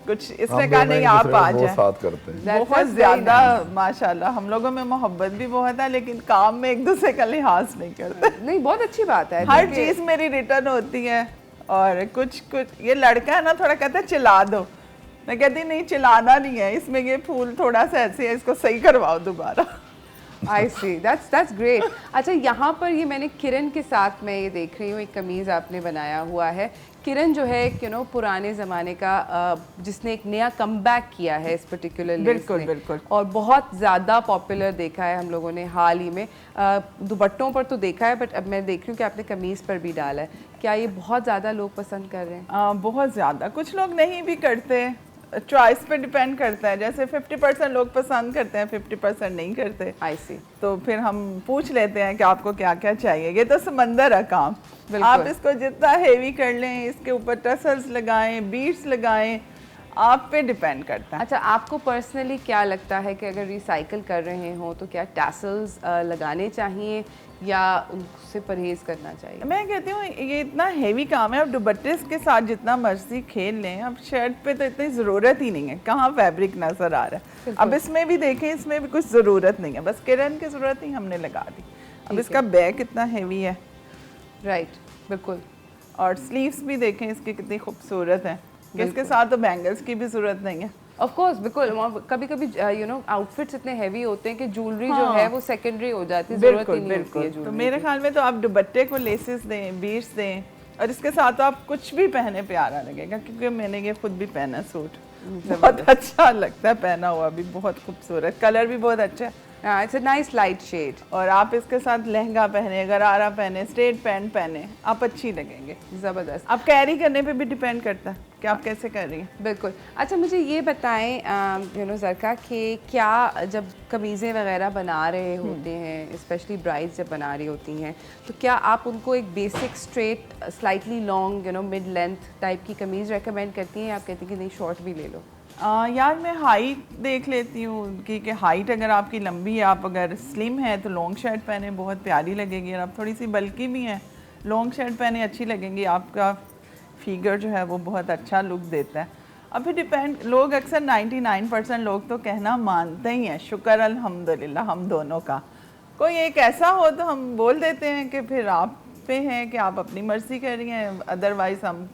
कुछ इसने हम कहा दोनों नहीं एक आप दूसरे आ को बहुत जाए। साथ करते हैं। That's बहुत very ज्यादा nice. माशाल्लाह, हम लोगों में मोहब्बत भी बहुत है, लेकिन काम में एक दूसरे का लिहाज नहीं करते। नहीं, बहुत अच्छी बात है। हर क्योंकि- चीज मेरी रिटर्न होती है और कुछ ये लड़का है ना, थोड़ा कहता है चिल्ला दो, मैं कहती नहीं चिल्लाना नहीं है, इसमें ये फूल थोड़ा सा ऐसे है, इसको सही करवाओ दोबारा। I see, that's great. अच्छा, यहाँ पर ये मैंने किरण के साथ मैं ये देख रही हूँ, एक कमीज़ आपने बनाया हुआ है। किरण जो है पुराने ज़माने का जिसने एक नया कमबैक किया है इस पर्टिकुलर बिल्कुल, बिल्कुल। और बहुत ज़्यादा पॉपुलर देखा है हम लोगों ने हाल ही में। दुपट्टों पर तो देखा है, बट अब मैं देख रही हूँ कि आपने कमीज़ पर भी डाला है। क्या ये बहुत ज़्यादा लोग पसंद कर रहे हैं? बहुत ज़्यादा, कुछ लोग नहीं भी करते, चॉइस पे डिपेंड करता है। जैसे 50% लोग पसंद करते हैं, 50% नहीं करते। I see. तो फिर हम पूछ लेते हैं कि आपको क्या क्या चाहिए। ये तो समंदर है काम, आप इसको जितना हेवी कर लें, इसके ऊपर टसल्स लगाएं, बीड्स लगाएं, आप पे डिपेंड करता है। अच्छा, आपको पर्सनली क्या लगता है कि अगर रिसाइकल कर रहे हो तो क्या टैसल्स लगाने चाहिए या उनसे परहेज करना चाहिए? मैं कहती हूँ ये इतना हेवी काम है, अब दुपट्टे के साथ जितना मर्जी खेल लें, अब शर्ट पे तो इतनी ज़रूरत ही नहीं है, कहाँ फैब्रिक नज़र आ रहा है। अब इसमें भी देखें, इसमें भी कुछ ज़रूरत नहीं है, बस किरण की ज़रूरत ही हमने लगा दी। अब इसका बैक कितना हेवी है, राइट, बिल्कुल। और स्लीव्स भी देखें इसकी कितनी खूबसूरत है, कि इसके साथ तो बैंगल्स की भी ज़रूरत नहीं है। ऑफ कोर्स, बिल्कुल। कभी कभी आउटफिट्स इतने हैवी होते हैं कि ज्वेलरी जो है वो सेकेंडरी हो जाती है, जरूरत ही नहीं होती है तो jewelry मेरे की। ख्याल में तो आप दुपट्टे को लेसेस दें, बीड्स दें, और इसके साथ तो आप कुछ भी पहने प्यारा लगेगा, क्योंकि मैंने ये खुद भी पहना सूट, बहुत अच्छा लगता है पहना हुआ भी, बहुत खूबसूरत, कलर भी बहुत अच्छा है। It's a nice light shade. और आप इसके साथ लहंगा पहने, गरारा पहने, स्ट्रेट पैंट पहने, आप अच्छी लगेंगे। ज़बरदस्त। आप कैरी करने पे भी डिपेंड करता है कि आप कैसे कर रही हैं। बिल्कुल। अच्छा, मुझे ये बताएं ज़रका कि क्या जब कमीज़ें वगैरह बना रहे होते हैं, स्पेशली ब्राइड्स जब बना रही होती हैं, तो क्या आप उनको एक basic straight slightly long mid length type की कमीज़ रेकमेंड करती हैं? आप कहती हैं कि नहीं, शॉर्ट भी ले लो? यार मैं हाइट देख लेती हूँ कि हाइट अगर आपकी लंबी है, आप अगर स्लिम है तो लॉन्ग शर्ट पहने, बहुत प्यारी लगेगी, और आप थोड़ी सी बल्की भी हैं, लॉन्ग शर्ट पहने अच्छी लगेंगी, आपका फिगर जो है वो बहुत अच्छा लुक देता है। अब फिर डिपेंड, लोग अक्सर 99% लोग तो कहना मानते ही हैं, शुक्र अल्हम्दुलिल्लाह हम दोनों का। कोई एक ऐसा हो तो हम बोल देते हैं कि फिर आप पे हैं कि आप अपनी मर्ज़ी कर रही हैं, अदरवाइज़ हम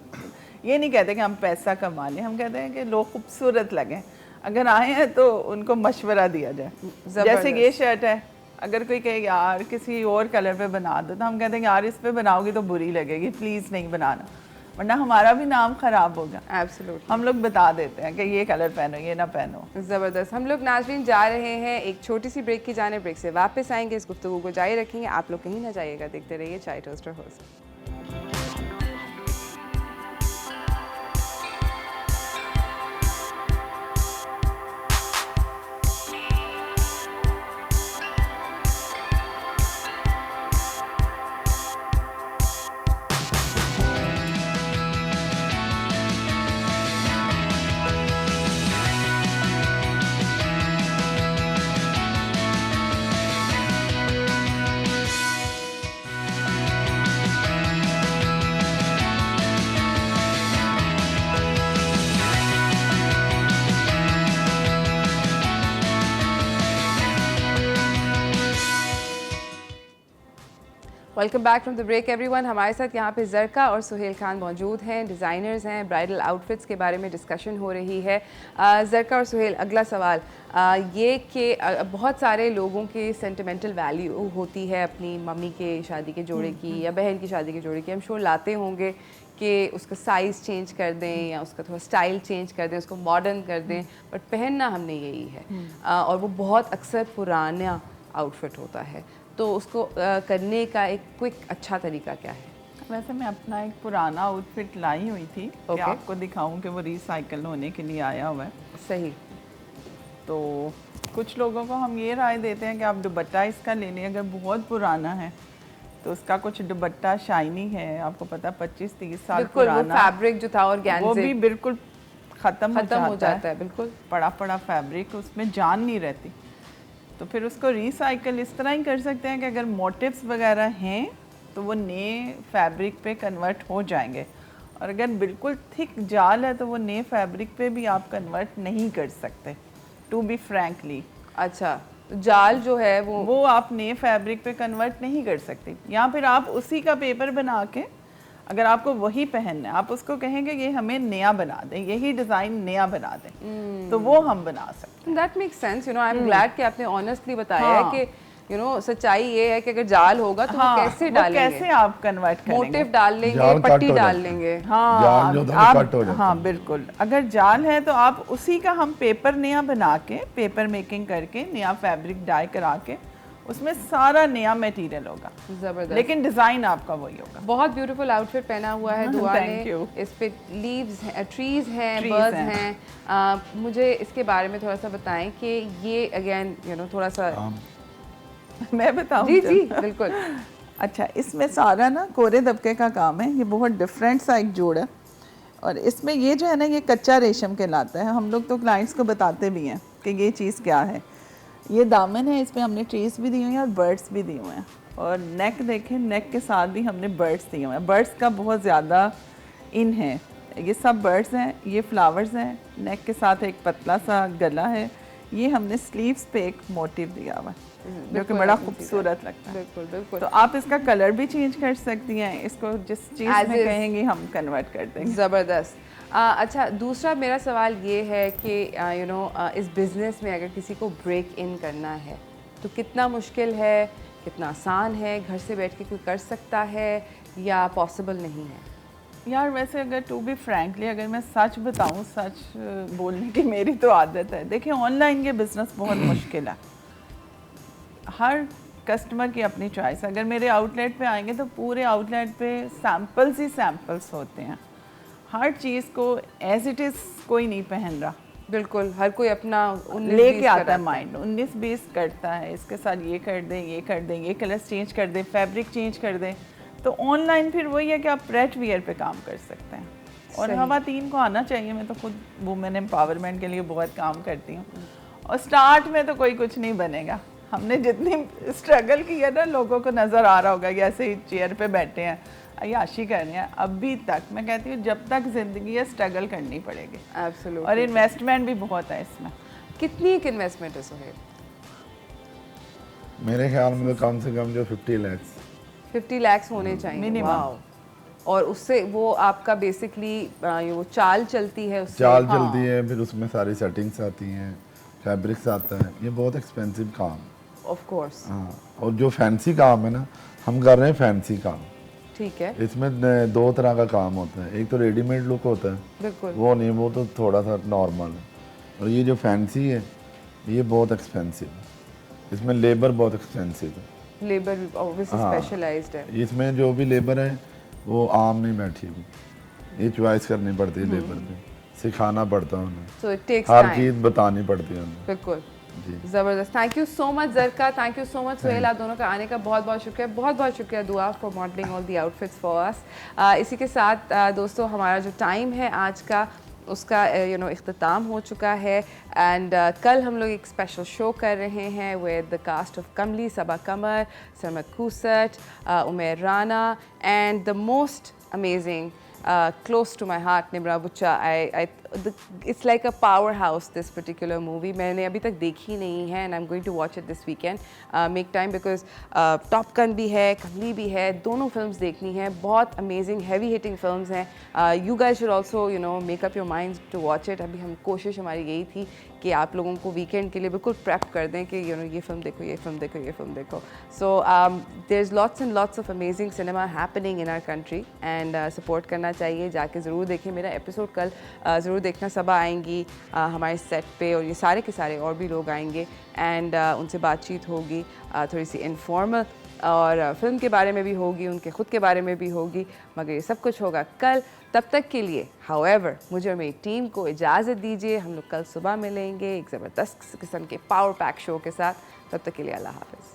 ये नहीं कहते कि हम पैसा कमा लें, हम कहते हैं कि लोग खूबसूरत लगें, अगर आए हैं तो उनको मशवरा दिया जाए। जैसे ये शर्ट है, अगर कोई कहे यार किसी और कलर पे बना दो, तो हम कहते हैं यार इस पे बनाओगी तो बुरी लगेगी, प्लीज़ नहीं बनाना, वरना हमारा भी नाम ख़राब होगा। एब्सोल्युटली। हम लोग बता देते हैं कि ये कलर पहनो, ये ना पहनो। ज़बरदस्त। हम लोग नाज़रीन जा रहे हैं एक छोटी सी ब्रेक की जाने, ब्रेक से वापस आएंगे, इस गुफ्तगू को जारी रखेंगे। आप लोग कहीं ना जाइएगा, देखते रहिए चाय टोस्टर host. Welcome back from the break everyone. हमारे साथ यहाँ पे ज़रका और सुहेल खान मौजूद हैं, डिज़ाइनर्स हैं। ब्राइडल आउटफिट्स के बारे में डिस्कशन हो रही है। ज़रका और सुहेल, अगला सवाल ये कि बहुत सारे लोगों के सेंटिमेंटल वैल्यू होती है अपनी मम्मी के शादी के जोड़े की या बहन की शादी के जोड़े की। हम श्योर लाते होंगे कि उसका साइज़ चेंज कर दें या उसका थोड़ा स्टाइल चेंज कर दें, उसको मॉडर्न कर दें, बट पहनना हमने यही है। और वो बहुत अक्सर पुराना आउटफिट होता है, तो उसको करने का एक क्विक अच्छा तरीका क्या है? वैसे मैं अपना एक पुराना आउटफिट लाई हुई थी कि आपको दिखाऊं कि वो रिसाइकल होने के लिए आया हुआ है। सही। तो कुछ लोगों को हम ये राय देते हैं कि आप दुपट्टा इसका ले लें, अगर बहुत पुराना है तो उसका कुछ दुपट्टा शाइनी है, आपको पता 25-30 साल बिल्कुल, पुराना, वो फैब्रिक जो था और वो भी बिल्कुल ख़त्म हो जाता है। बिल्कुल पड़ा पड़ा फैब्रिक, उसमें जान नहीं रहती। तो फिर उसको रिसाइकल इस तरह ही कर सकते हैं कि अगर मोटिव्स वगैरह हैं तो वो नए फैब्रिक पे कन्वर्ट हो जाएंगे, और अगर बिल्कुल थिक जाल है तो वो नए फैब्रिक पे भी आप कन्वर्ट नहीं कर सकते, टू बी फ्रैंकली। अच्छा, तो जाल जो है वो आप नए फैब्रिक पे कन्वर्ट नहीं कर सकते, या फिर आप उसी का पेपर बना के अगर आपको वही पहनना है, आप उसको कहेंगे ये हमें नया बना दें, यही डिज़ाइन नया बना दें, तो वो हम बना सकते हैं। That makes sense, you know. I am glad कि आपने ऑनेस्टली बताया है कि यू नो सच्चाई ये है कि अगर जाल होगा तो वो कैसे डालेंगे, कैसे आप कन्वर्ट करेंगे, मोटिव डाल लेंगे, पट्टी डाल लेंगे। जाल जो था वो कट हो जाता हाँ बिल्कुल, अगर जाल है तो आप उसी का हम पेपर नया बना के, पेपर मेकिंग करके नया फैब्रिक डाई करा के उसमें सारा नया मटेरियल होगा, जबरदस्त, लेकिन डिजाइन आपका वही होगा। बहुत ब्यूटीफुल आउटफिट पहना हुआ है दुआ ने। इस पे लीव्स हैं, ट्रीज हैं, बर्ड्स हैं। मुझे इसके बारे में थोड़ा सा बताएं कि ये अगेन यू नो थोड़ा सा मैं बताऊं? जी जी बिल्कुल। अच्छा, इसमें सारा ना कोरे दबके का काम है, ये बहुत डिफरेंट सा एक जोड़ है, और इसमें ये जो है ना ये कच्चा रेशम कहलाता है। हम लोग तो क्लाइंट्स को बताते भी हैं कि ये चीज़ क्या है। ये दामन है, इसमें हमने ट्रीज भी दिए हुए हैं और बर्ड्स भी दिए हुए हैं, और नेक देखें, नेक के साथ भी हमने बर्ड्स दिए हुए हैं। बर्ड्स का बहुत ज़्यादा इन है, ये सब बर्ड्स हैं, ये फ्लावर्स हैं, नेक के साथ एक पतला सा गला है, ये हमने स्लीव्स पे एक मोटिव दिया हुआ है जो कि बड़ा खूबसूरत लगता है। बिल्कुल बिल्कुल। तो आप इसका कलर भी चेंज कर सकती हैं, इसको जिस चीज़ में कहेंगे हम कन्वर्ट कर देंगे। ज़बरदस्त। अच्छा, दूसरा मेरा सवाल ये है कि यू नो इस बिज़नेस में अगर किसी को ब्रेक इन करना है तो कितना मुश्किल है, कितना आसान है, घर से बैठ के कोई कर सकता है या पॉसिबल नहीं है? यार वैसे अगर टू बी फ्रैंकली अगर मैं सच बताऊं, सच बोलने की मेरी तो आदत है। देखिए ऑनलाइन के बिज़नेस बहुत मुश्किल है, हर कस्टमर की अपनी चॉइस। अगर मेरे आउटलेट पे आएंगे तो पूरे आउटलेट पे सैम्पल्स ही सैम्पल्स होते हैं, हर चीज़ को एज इट इज़ कोई नहीं पहन रहा। बिल्कुल, हर कोई अपना लेके आता है माइंड, 19-20 करता है, इसके साथ ये कर दें, ये कर दें, ये कलर्स चेंज कर दें, फैब्रिक चेंज कर दें। तो ऑनलाइन फिर वही है कि आप रेट वियर पे काम कर सकते हैं, और ख़वातीन को आना चाहिए। मैं तो खुद वुमेन एम्पावरमेंट के लिए बहुत काम करती हूँ, और स्टार्ट में तो कोई कुछ नहीं बनेगा। हमने जितनी स्ट्रगल की है ना, लोगों को नज़र आ रहा होगा कि ऐसे ही चेयर पे बैठे हैं अय्याशी कर रहे हैं, अभी तक मैं कहती हूँ जब तक ज़िंदगी है स्ट्रगल करनी पड़ेगी। एब्सोल्युटली। और इन्वेस्टमेंट भी बहुत है इसमें। कितनी एक इन्वेस्टमेंट है सुहेल? मेरे ख्याल में तो कम से कम जो 50 लाख 50 लाख होने चाहिए मिनिमम। और उससे वो आपका बेसिकली वो चाल चलती है, उससे चाल चलती है, फिर उसमें सारी सेटिंग्स आती हैं, फैब्रिक्स आता है, ये बहुत एक्सपेंसिव काम। Of course. हाँ, और जो फैंसी काम है ना, हम कर रहे हैं फैंसी काम। ठीक है। इसमें दो तरह का काम होता है, एक तो रेडीमेड लुक होता है, बिल्कुल वो नहीं, वो तो थोड़ा सा नॉर्मल है, और ये जो फैंसी है ये बहुत एक्सपेंसिव है, इसमें लेबर बहुत एक्सपेंसिव है, लेबर भी ऑब्वियसली स्पेशलाइज्ड है। इसमें जो भी लेबर है वो आम नहीं बैठी हुई, ये चॉइस करनी पड़ती है लेबर पे, सिखाना पड़ता है उन्हें, so it takes her time. चीज़ बतानी पड़ती है उन्हें। बिल्कुल ज़बरदस्त। Thank you so much Zarka, thank you so much Suhail, आप दोनों का आने का बहुत बहुत शुक्रिया, बहुत बहुत शुक्रिया दुआ for modelling all the outfits for us. इसी के साथ दोस्तों हमारा जो टाइम है आज का उसका यू नो इख्तिताम हो चुका है, एंड कल हम लोग एक स्पेशल शो कर रहे हैं with the cast of Kamli, Saba Qamar, Sarmad Khoosat, Umair Rana and the most amazing close to my heart, Nimra Bucha. It's like a powerhouse, this particular movie. मैंने अभी तक देखी नहीं है, and I'm going to watch it this weekend. Make time because Top Gun भी है, कमली भी है, दोनों films देखनी है. बहुत amazing, heavy hitting films हैं. You guys should also, you know, make up your minds to watch it. अभी हम कोशिश हमारी यही थी कि आप लोगों को weekend के लिए बिल्कुल prep कर दें कि you know ये film देखो, ये film देखो, ये film देखो. So there's lots and lots of amazing cinema happening in our country, and support करना चाहिए. जाके ज़रूर देखें. मेरा episode कल ज़रूर देखना. सबा आएंगी हमारे सेट पे, और ये सारे के सारे और भी लोग आएंगे, एंड उनसे बातचीत होगी थोड़ी सी इनफॉर्मल, और फिल्म के बारे में भी होगी, उनके खुद के बारे में भी होगी, मगर ये सब कुछ होगा कल. तब तक के लिए हाउएवर मुझे और मेरी टीम को इजाज़त दीजिए. हम लोग कल सुबह मिलेंगे एक ज़बरदस्त किस्म के पावर पैक शो के साथ. तब तक के लिए अल्लाह हाफ़िज़.